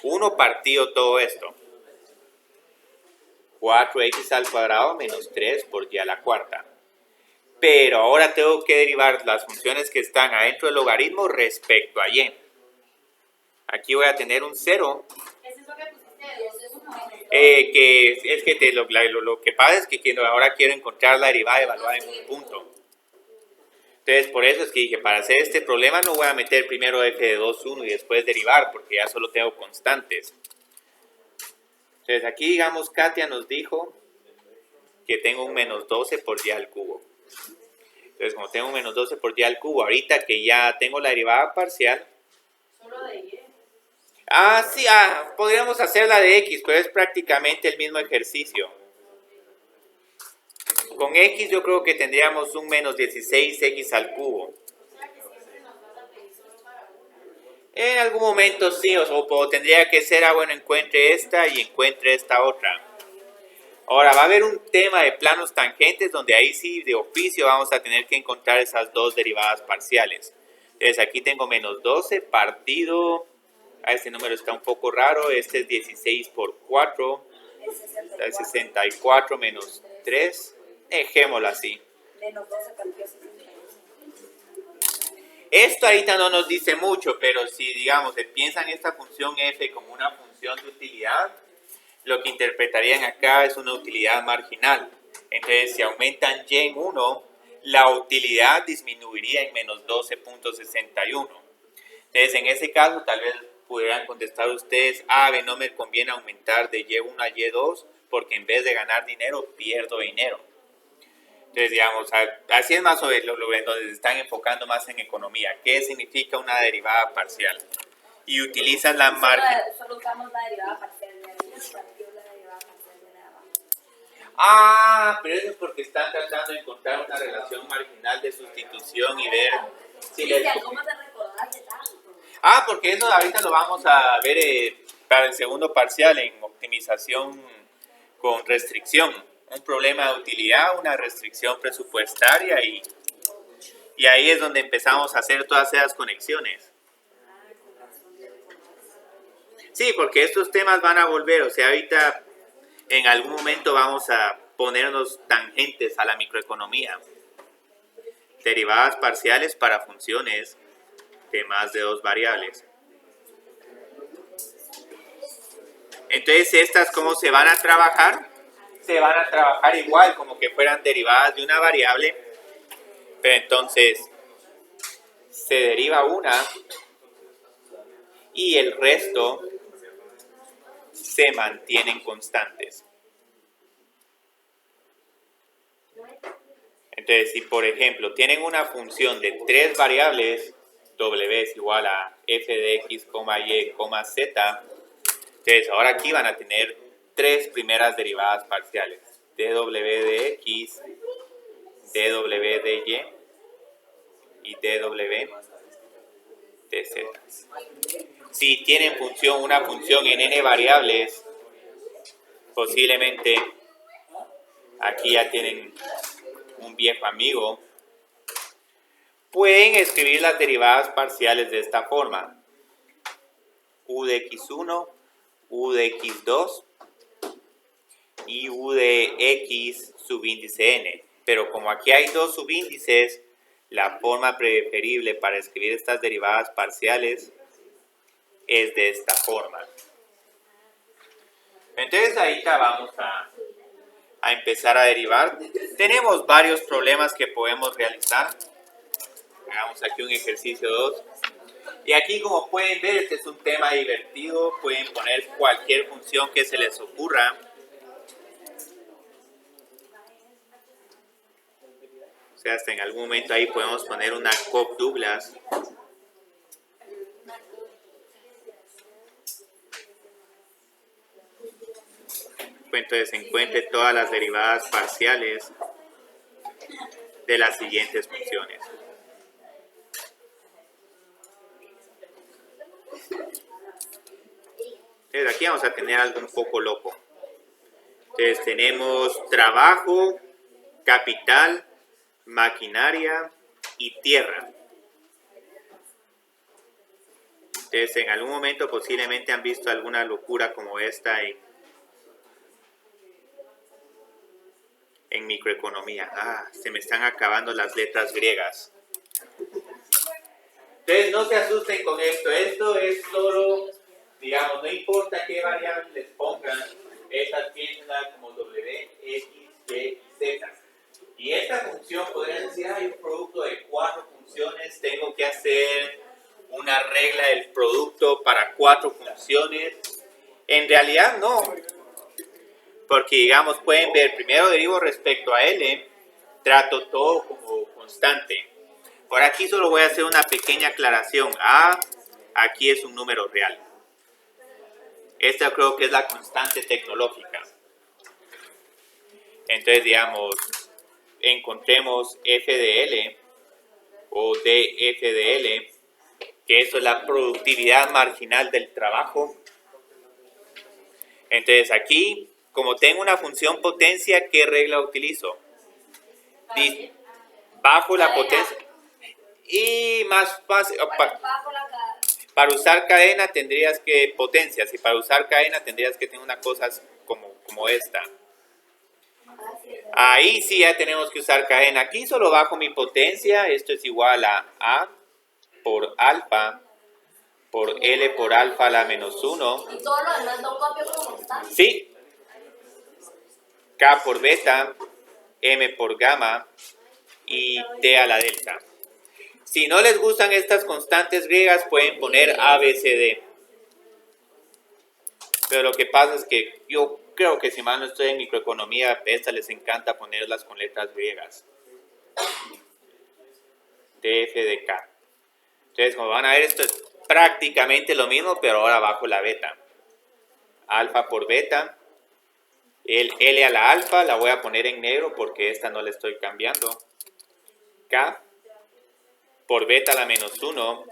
1 partido todo esto. 4x al cuadrado menos 3 por y a la cuarta. Pero ahora tengo que derivar las funciones que están adentro del logaritmo respecto a y. Aquí voy a tener un 0. ¿Qué es eso que pusiste? 2,1. Lo que pasa es que ahora quiero encontrar la derivada evaluada en un punto. Entonces, por eso es que dije, para hacer este problema no voy a meter primero f de 2,1 y después derivar, porque ya solo tengo constantes. Entonces, aquí, digamos, Katia nos dijo que tengo un menos 12 por y al cubo. Entonces, como tengo un menos 12 por y al cubo, ahorita que ya tengo la derivada parcial. Solo de y. Sí, podríamos hacer la de x, pero es prácticamente el mismo ejercicio. Con x yo creo que tendríamos un menos 16x al cubo. O sea que siempre nos vas a pedir solo para una. En algún momento sí, o tendría que ser, bueno, encuentre esta y encuentre esta otra. Ahora, va a haber un tema de planos tangentes donde ahí sí, de oficio, vamos a tener que encontrar esas dos derivadas parciales. Entonces, aquí tengo menos 12 partido, este número está un poco raro, este es 16 por 4, es 64 menos 3, dejémoslo así. Menos 12 partido 61. Esto ahorita no nos dice mucho, pero si, digamos, se piensa en esta función f como una función de utilidad, lo que interpretarían acá es una utilidad marginal. Entonces, si aumentan y en 1, la utilidad disminuiría en menos 12.61. Entonces, en ese caso, tal vez pudieran contestar ustedes, no me conviene aumentar de y1 a y2, porque en vez de ganar dinero, pierdo dinero. Entonces, digamos, así es más o menos donde se están enfocando más en economía. ¿Qué significa una derivada parcial? Y utilizan la margen. Solo usamos la derivada parcial de arriba, partido la derivada parcial de abajo. Pero eso es porque están tratando de encontrar una relación marginal de sustitución y ver si les... Cristian, ¿cómo te recordás de tanto? Porque eso ahorita lo vamos a ver para el segundo parcial en optimización con restricción. Un problema de utilidad, una restricción presupuestaria Y ahí es donde empezamos a hacer todas esas conexiones. Sí, porque estos temas van a volver, o sea, ahorita en algún momento vamos a ponernos tangentes a la microeconomía. Derivadas parciales para funciones de más de 2 variables. Entonces, ¿estas cómo se van a trabajar? Se van a trabajar igual, como que fueran derivadas de una variable, pero entonces se deriva una y el resto se mantienen constantes. Entonces, si por ejemplo tienen una función de 3 variables, w es igual a f de x, y, z, entonces ahora aquí van a tener 3 primeras derivadas parciales, dw de x, dw de y dw de z. Si tienen una función en n variables, posiblemente aquí ya tienen un viejo amigo, pueden escribir las derivadas parciales de esta forma: u de x1, u de x2 y u de x subíndice n. Pero como aquí hay 2 subíndices, la forma preferible para escribir estas derivadas parciales es de esta forma. Entonces ahí ya vamos a empezar a derivar. Tenemos varios problemas que podemos realizar. Hagamos aquí un ejercicio 2. Y aquí, como pueden ver, este es un tema divertido. Pueden poner cualquier función que se les ocurra. O sea, hasta en algún momento ahí podemos poner una Cobb-Douglas. Entonces encuentre todas las derivadas parciales de las siguientes funciones. Entonces aquí vamos a tener algo un poco loco. Entonces tenemos trabajo, capital, maquinaria y tierra. Entonces en algún momento posiblemente han visto alguna locura como esta en microeconomía. Se me están acabando las letras griegas. Entonces no se asusten con esto. Esto es solo, digamos, no importa qué variable les pongan, estas piensan como w, x, y, z. Y esta función podría decir, hay un producto de 4 funciones, tengo que hacer una regla del producto para 4 funciones. En realidad no. Porque, digamos, pueden ver, primero derivo respecto a L, trato todo como constante. Por aquí solo voy a hacer una pequeña aclaración. A, aquí es un número real. Esta creo que es la constante tecnológica. Entonces, digamos, encontremos f de L o df de L, que eso es la productividad marginal del trabajo. Entonces aquí, como tengo una función potencia, ¿qué regla utilizo? Bajo la potencia. Y más fácil, para usar cadena tendrías que potencias, y para usar cadena tendrías que tener una cosa como esta. Ahí sí ya tenemos que usar cadena. Aquí solo bajo mi potencia, esto es igual a por alfa por L por alfa a la menos 1. ¿Y todo lo demás lo copio como está? Sí. K por beta, M por gamma y T a la delta. Si no les gustan estas constantes griegas, pueden poner A, B, C, D. Pero lo que pasa es que yo creo que si mal no estoy en microeconomía, a estas les encanta ponerlas con letras griegas. D, F, D, K. Entonces, como van a ver, esto es prácticamente lo mismo, pero ahora bajo la beta. Alfa por beta. El L a la alfa la voy a poner en negro porque esta no la estoy cambiando. K por beta a la menos 1.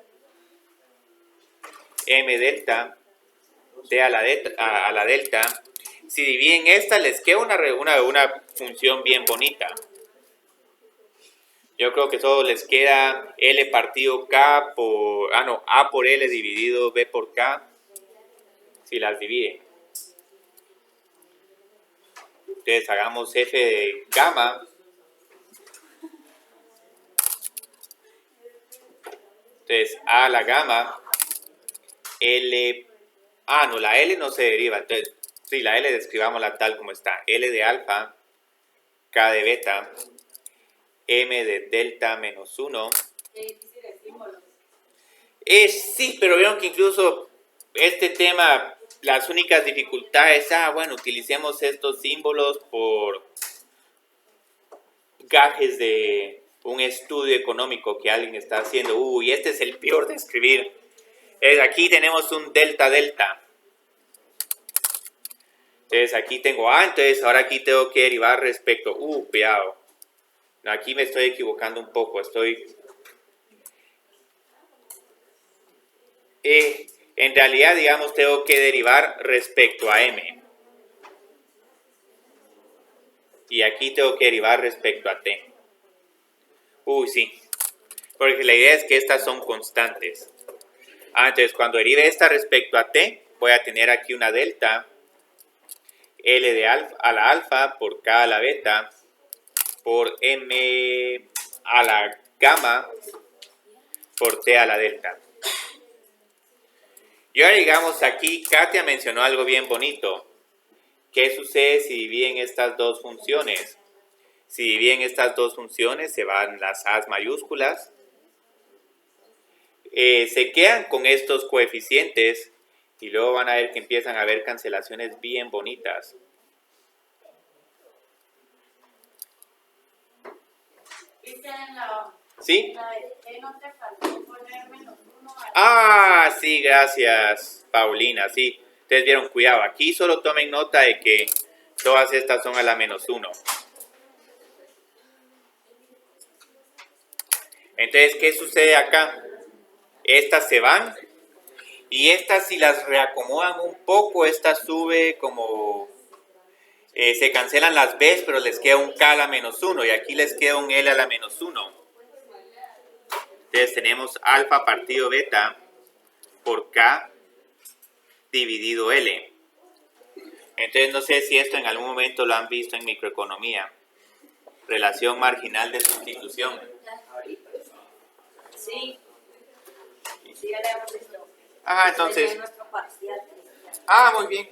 M delta. T a la delta. Si dividen esta, les queda una función bien bonita. Yo creo que solo les queda L partido K por... A por L dividido B por K. Si las divide. Entonces hagamos F de gamma. Entonces A a la gamma. L... no, la L no se deriva. Entonces, sí, la L describámosla tal como está. L de alfa. K de beta. M de delta menos 1. Qué difíciles símbolos. Sí, pero vieron que incluso este tema, las únicas dificultades, bueno, utilicemos estos símbolos por gajes de un estudio económico que alguien está haciendo. Uy, este es el peor de escribir. Aquí tenemos un delta delta. Entonces aquí tengo A, entonces ahora aquí tengo que derivar respecto. Cuidado. Aquí me estoy equivocando un poco, en realidad, digamos, tengo que derivar respecto a M. Y aquí tengo que derivar respecto a T. Sí. Porque la idea es que estas son constantes. Entonces, cuando derive esta respecto a T, voy a tener aquí una delta. L de alfa a la alfa por K a la beta por M a la gamma por T a la delta. Y ahora digamos aquí, Katia mencionó algo bien bonito. ¿Qué sucede si dividen estas dos funciones? Si dividen estas dos funciones, se van las A's mayúsculas. Se quedan con estos coeficientes y luego van a ver que empiezan a haber cancelaciones bien bonitas. ¿Viste en la... ¿Sí? La de E no te faltó poner menos 1? Sí, gracias, Paulina, sí. Ustedes vieron, cuidado, aquí solo tomen nota de que todas estas son a la menos 1. Entonces, ¿qué sucede acá? Estas se van y estas, si las reacomodan un poco, esta sube como... se cancelan las B's, pero les queda un K a la menos 1 y aquí les queda un L a la menos 1. Entonces tenemos alfa partido beta por K dividido L. Entonces no sé si esto en algún momento lo han visto en microeconomía. Relación marginal de sustitución. Sí. Sí, ya le hemos visto. Entonces... En nuestro parcial. muy bien.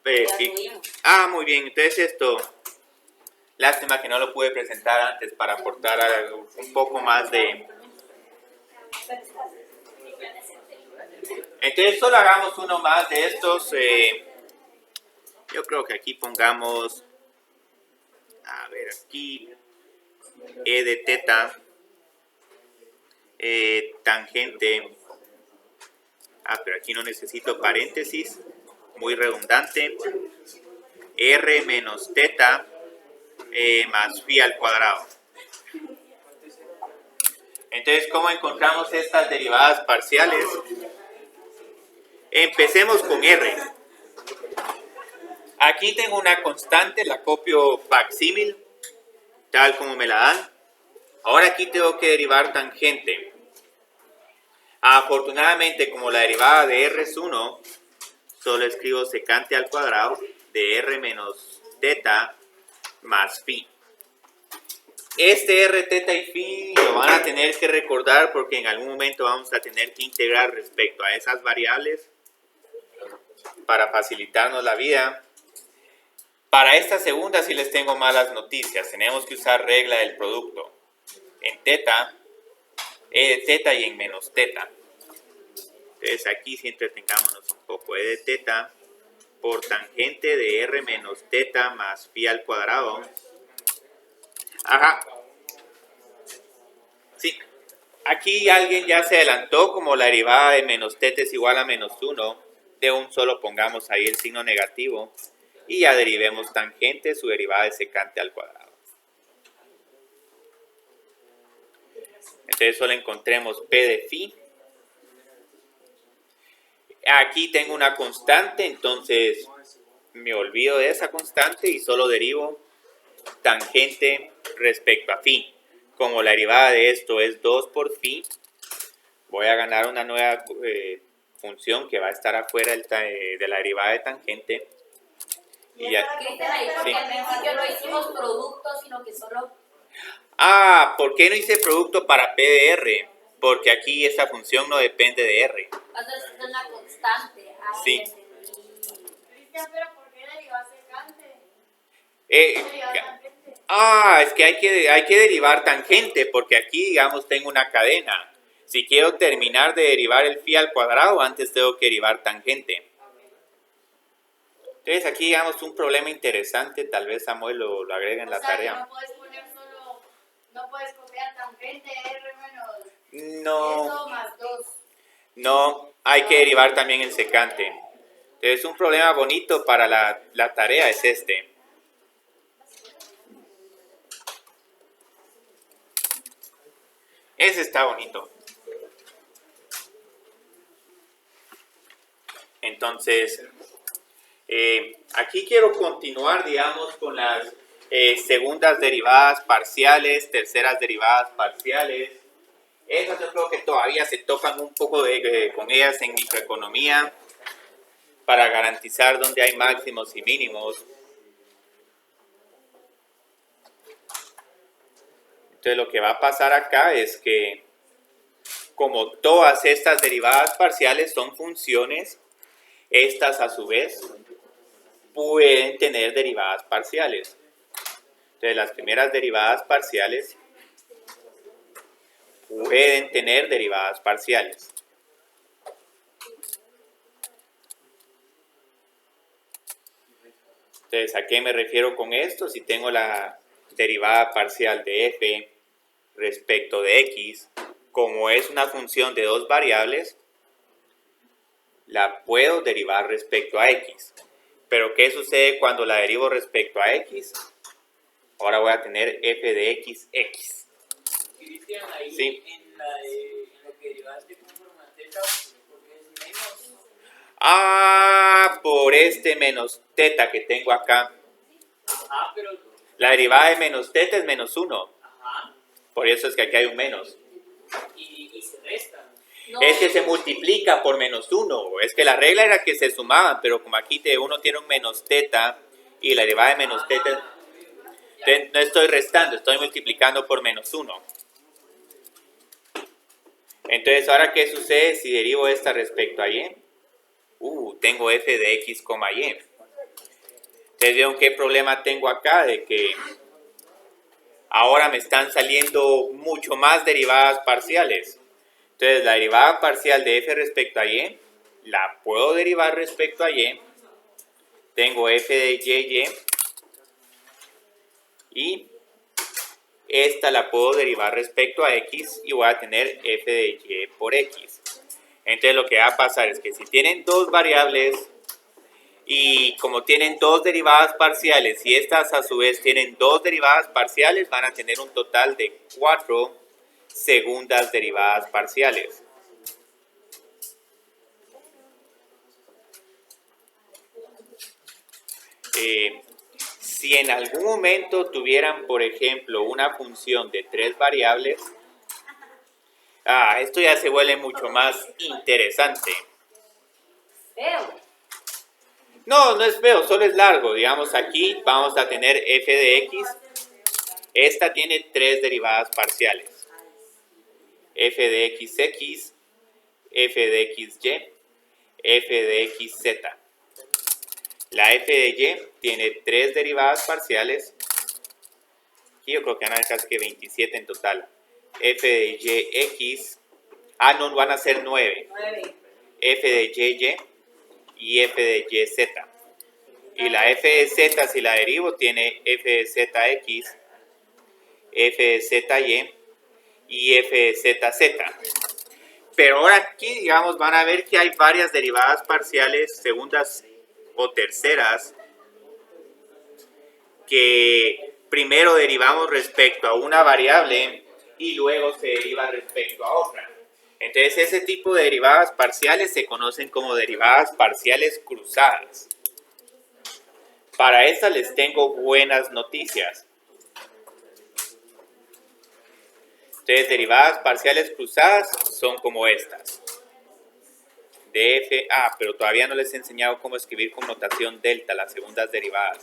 Ya Sí. tuvimos. Muy bien. Entonces esto... Lástima que no lo pude presentar antes para aportar un poco más de... Entonces solo hagamos uno más de estos. Yo creo que aquí pongamos... A ver, aquí... E de teta. Tangente. Pero aquí no necesito paréntesis. Muy redundante. R menos teta más phi al cuadrado. Entonces, ¿cómo encontramos estas derivadas parciales? Empecemos con R. Aquí tengo una constante, la copio facsímil, tal como me la dan. Ahora aquí tengo que derivar tangente. Afortunadamente, como la derivada de R es 1, solo escribo secante al cuadrado de R menos teta más phi. Este R, teta y phi lo van a tener que recordar porque en algún momento vamos a tener que integrar respecto a esas variables para facilitarnos la vida. Para esta segunda sí les tengo malas noticias. Tenemos que usar regla del producto. En teta, E de teta y en menos teta. Entonces aquí sí entretengámonos un poco. E de teta por tangente de R menos teta más phi al cuadrado. Sí. Aquí alguien ya se adelantó, como la derivada de menos teta es igual a menos 1. De un solo pongamos ahí el signo negativo. Y ya derivemos tangente, su derivada es secante al cuadrado. Entonces solo encontremos P de phi. Aquí tengo una constante, entonces me olvido de esa constante y solo derivo tangente respecto a phi. como la derivada de esto es 2 por phi, voy a ganar una nueva función que va a estar afuera de la derivada de tangente. Y ya, Cristian, ahí porque sí. al principio no hicimos producto, sino que solo... Ah, ¿por qué no hice producto para P de R? Porque aquí esta función no depende de R. Entonces es una constante. Sí. Entendí. Cristian, pero ¿por qué derivas secante? Eh, Derivas tangente. es que hay que derivar tangente, porque aquí, digamos, tengo una cadena. Si quiero terminar de derivar el phi al cuadrado, antes tengo que derivar tangente. Entonces aquí, digamos, un problema interesante, tal vez Samuel lo agrega en la O sea, que tarea. no puedes poner solo, no puedes copiar tangente R menos No, eso más 2. no, hay que derivar también el secante. Entonces un problema bonito para la tarea es este. Ese está bonito. Entonces, aquí quiero continuar, digamos, con las segundas derivadas parciales, terceras derivadas parciales. Esas yo creo que todavía se tocan un poco con ellas en microeconomía para garantizar dónde hay máximos y mínimos. Entonces lo que va a pasar acá es que como todas estas derivadas parciales son funciones, estas a su vez pueden tener derivadas parciales. Entonces las primeras derivadas parciales pueden tener derivadas parciales. Entonces, ¿a qué me refiero con esto? Si tengo la derivada parcial de f respecto de x, como es una función de dos variables, la puedo derivar respecto a x. Pero ¿qué sucede cuando la derivo respecto a x? Ahora voy a tener f de x, x. Cristian, ahí Sí. en lo que derivaste con forma teta, porque es menos. Ah, por este menos teta que tengo acá. Ajá, pero. La derivada de menos teta es menos 1. Ajá. Por eso es que aquí hay un menos. Y se restan. No, Es que se multiplica por menos 1. Es que la regla era que se sumaban, pero como aquí uno tiene un menos teta y la derivada de menos teta, entonces no estoy restando, estoy multiplicando por menos 1. Entonces, ¿ahora qué sucede si derivo esta respecto a y? Tengo f de x, y. Entonces, ¿vieron qué problema tengo acá? De que ahora me están saliendo mucho más derivadas parciales. Entonces, la derivada parcial de f respecto a y, la puedo derivar respecto a y. Tengo f de y y esta la puedo derivar respecto a x y voy a tener f de y por x. Entonces, lo que va a pasar es que si tienen dos variables y como tienen dos derivadas parciales y estas a su vez tienen dos derivadas parciales, van a tener un total de 4 segundas derivadas parciales. Si en algún momento tuvieran, por ejemplo, una función de 3 variables, esto ya se vuelve mucho más interesante. feo. No, no es feo, solo es largo. Digamos, aquí vamos a tener f de x. Esta tiene 3 derivadas parciales. F de x, x, f de x, y, f de x, z. La f de y tiene 3 derivadas parciales. Aquí yo creo que van a ser casi que 27 en total. F de y, x. No, van a ser 9. 9. F de y y f de y, z. Y la f de z, si la derivo, tiene f de z, x, f de z, y f de z, z. Pero ahora aquí, digamos, van a ver que hay varias derivadas parciales, segundas o terceras, que primero derivamos respecto a una variable y luego se deriva respecto a otra. Entonces, ese tipo de derivadas parciales se conocen como derivadas parciales cruzadas. Para estas les tengo buenas noticias. Entonces, derivadas parciales cruzadas son como estas. De f, pero todavía no les he enseñado cómo escribir con notación delta las segundas derivadas.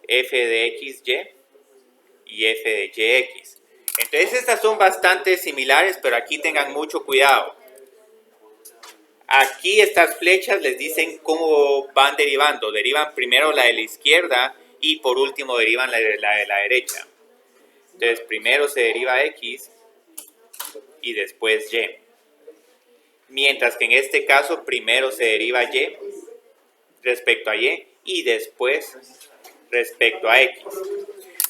F de xy y f de yx. Entonces estas son bastante similares, pero aquí tengan mucho cuidado. Aquí estas flechas les dicen cómo van derivando. Derivan primero la de la izquierda y por último derivan la de la derecha. Entonces primero se deriva x y después y. Mientras que en este caso primero se deriva y respecto a y después respecto a x.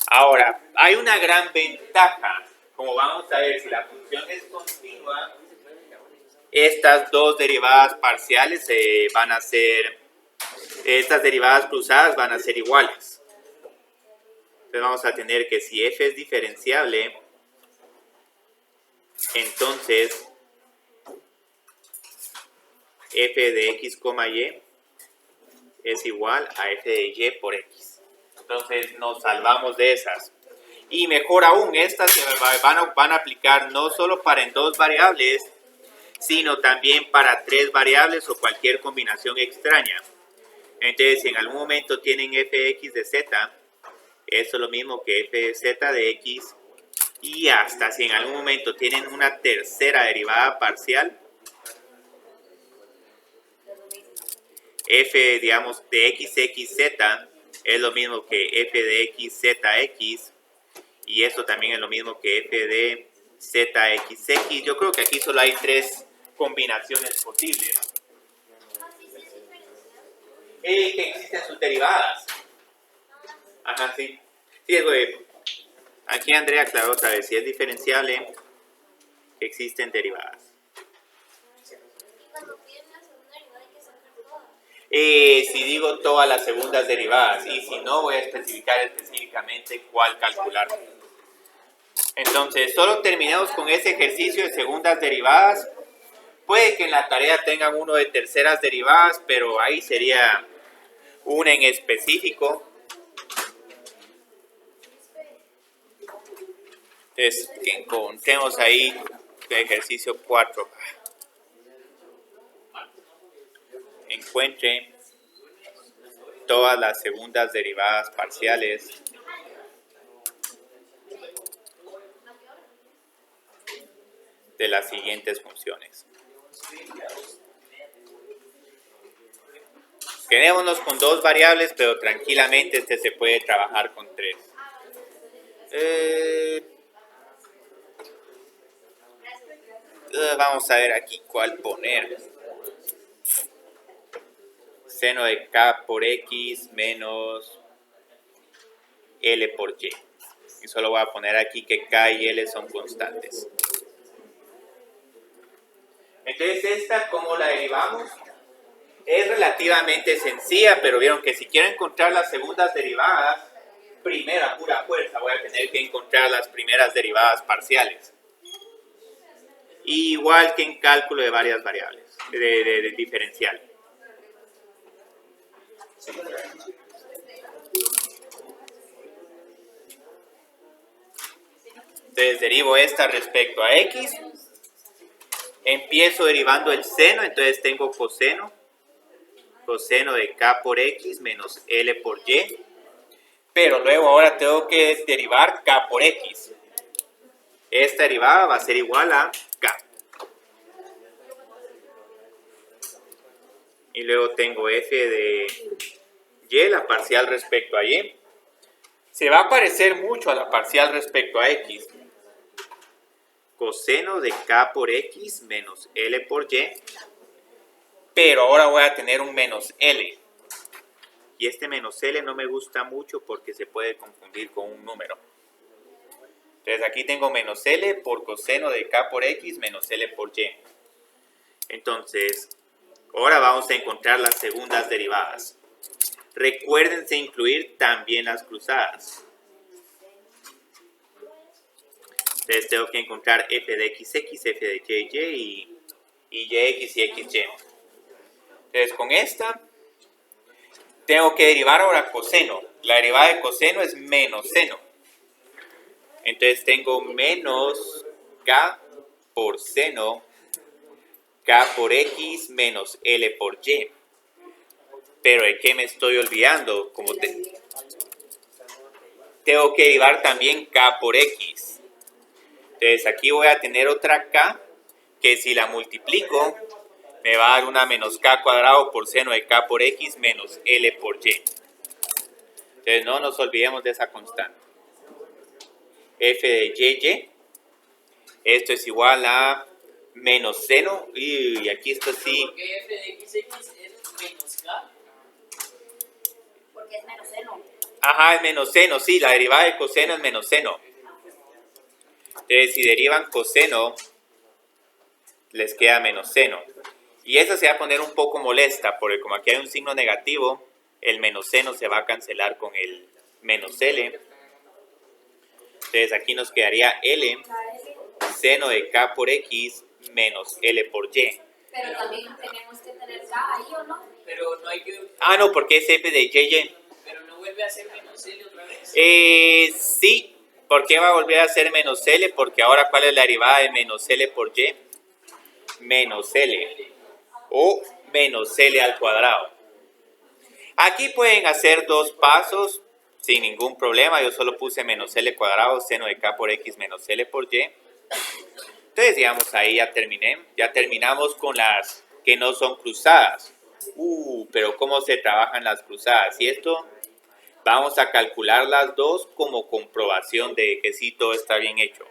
Ahora, hay una gran ventaja. Como vamos a ver, si la función es continua, estas dos derivadas parciales estas derivadas cruzadas van a ser iguales. Entonces vamos a tener que si f es diferenciable, entonces f de x, y es igual a f de y por x. Entonces nos salvamos de esas. Y mejor aún, estas se van a aplicar no solo para en dos variables, sino también para tres variables o cualquier combinación extraña. Entonces, si en algún momento tienen fx de z, eso es lo mismo que f de z de x, y hasta si en algún momento tienen una tercera derivada parcial, f, digamos, de xxz es lo mismo que f de xzx, y eso también es lo mismo que f de zxx. Yo creo que aquí solo hay tres combinaciones posibles. Que existen sus derivadas. Ajá, sí. Sí, aquí Andrea aclaró otra vez, si es diferenciable, existen derivadas. Si digo todas las segundas derivadas, y si no, voy a especificar específicamente cuál calcular. Entonces, solo terminemos con ese ejercicio de segundas derivadas. Puede que en la tarea tengan uno de terceras derivadas, pero ahí sería una en específico. Entonces, que encontremos ahí el ejercicio 4. Encuentre todas las segundas derivadas parciales de las siguientes funciones. Quedémonos con dos variables, pero tranquilamente se puede trabajar con tres. Vamos a ver aquí cuál poner. Seno de k por x menos L por Y. Y solo voy a poner aquí que K y L son constantes. Entonces, esta, ¿cómo la derivamos? Es relativamente sencilla, pero vieron que si quiero encontrar las segundas derivadas, primero a pura fuerza voy a tener que encontrar las primeras derivadas parciales. Igual que en cálculo de varias variables, de diferencial. Entonces derivo esta respecto a x. Empiezo derivando el seno, entonces tengo coseno de k por x menos L por Y. Pero luego ahora tengo que derivar k por x. Esta derivada va a ser igual a k. Y luego tengo f de y, la parcial respecto a y. Se va a parecer mucho a la parcial respecto a x. Coseno de k por x menos L por y. Pero ahora voy a tener un menos L. Y este menos L no me gusta mucho porque se puede confundir con un número. Entonces aquí tengo menos L por coseno de k por x menos L por y. Entonces, ahora vamos a encontrar las segundas derivadas. Recuérdense incluir también las cruzadas. Entonces tengo que encontrar f de xx, f de y yx y xy. Entonces con esta tengo que derivar ahora coseno. La derivada de coseno es menos seno. Entonces tengo menos K por seno, K por X menos L por Y. Pero ¿de qué me estoy olvidando? Tengo que derivar también K por X. Entonces aquí voy a tener otra K que si la multiplico me va a dar una menos K cuadrado por seno de K por X menos L por Y. Entonces no nos olvidemos de esa constante. F de y, esto es igual a menos seno, y aquí esto sí. ¿Por qué f de x es menos k? Porque es menos seno. Ajá, es menos seno, sí, la derivada de coseno es menos seno. Entonces si derivan coseno, les queda menos seno. Y esa se va a poner un poco molesta, porque como aquí hay un signo negativo, el menos seno se va a cancelar con el menos L. Entonces aquí nos quedaría L, seno de K por X menos L por Y. Pero también tenemos que tener K ahí, ¿o no? Pero no hay que. Ah, no, porque es F de y. Pero no vuelve a ser menos L otra vez. Sí. ¿Por qué va a volver a ser menos L? Porque ahora, ¿cuál es la derivada de menos L por Y? Menos L. O menos L al cuadrado. Aquí pueden hacer dos pasos sin ningún problema. Yo solo puse menos L cuadrado, seno de K por X menos L por Y. Entonces, digamos, ahí ya terminé. Ya terminamos con las que no son cruzadas. Pero ¿cómo se trabajan las cruzadas? Y esto vamos a calcular las dos como comprobación de que sí todo está bien hecho.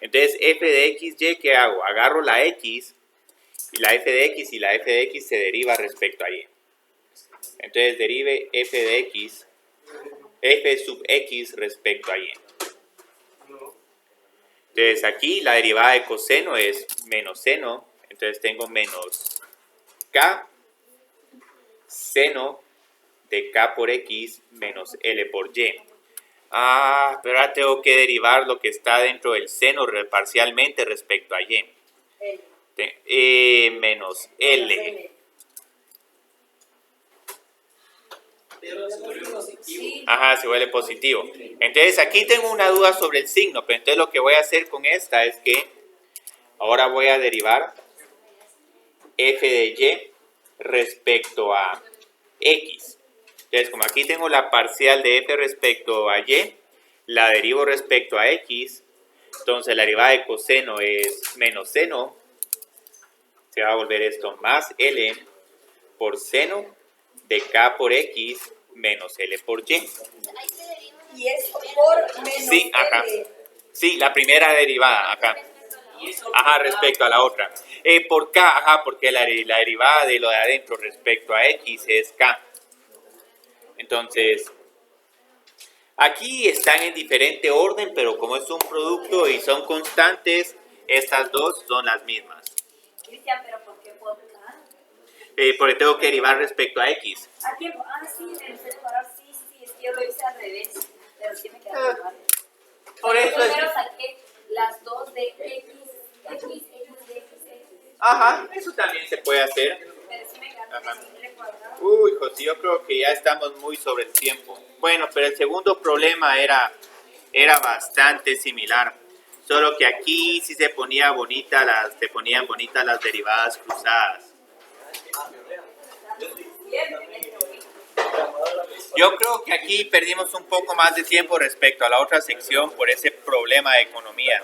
Entonces, f de x, y, ¿qué hago? Agarro la x y la f de x, y la f de x se deriva respecto a y. Entonces, derive f de x, f sub x respecto a y. Entonces, aquí la derivada de coseno es menos seno. Entonces, tengo menos k seno de K por X menos L por Y. Pero ahora tengo que derivar lo que está dentro del seno parcialmente respecto a Y. Menos L. Pero se vuelve positivo. Ajá, se vuelve positivo. Entonces aquí tengo una duda sobre el signo, pero entonces lo que voy a hacer con esta es que ahora voy a derivar f de y respecto a x. Entonces, como aquí tengo la parcial de f respecto a y, la derivo respecto a x, entonces la derivada de coseno es menos seno, se va a volver esto más L por seno de K por X menos L por Y. Y eso por menos Sí, ajá. L. Sí, la primera derivada, acá. Ajá, respecto a la otra. Por K, ajá, porque la derivada de lo de adentro respecto a X es K. Entonces, aquí están en diferente orden, pero como es un producto y son constantes, estas dos son las mismas. Cristian, pero ¿por qué por K? Porque tengo que derivar respecto a X. ¿A qué? Sí, en el separar, sí, es que yo lo hice al revés, pero sí me quedó mal. Por eso es... Primero saqué las dos de X, X. Ajá, eso también se puede hacer. Pero sí me quedaron L cuadrado. Uy, José, yo creo que ya estamos muy sobre el tiempo. Bueno, pero el segundo problema era bastante similar. Solo que aquí sí se ponían bonitas las derivadas cruzadas. Yo creo que aquí perdimos un poco más de tiempo respecto a la otra sección por ese problema de economía.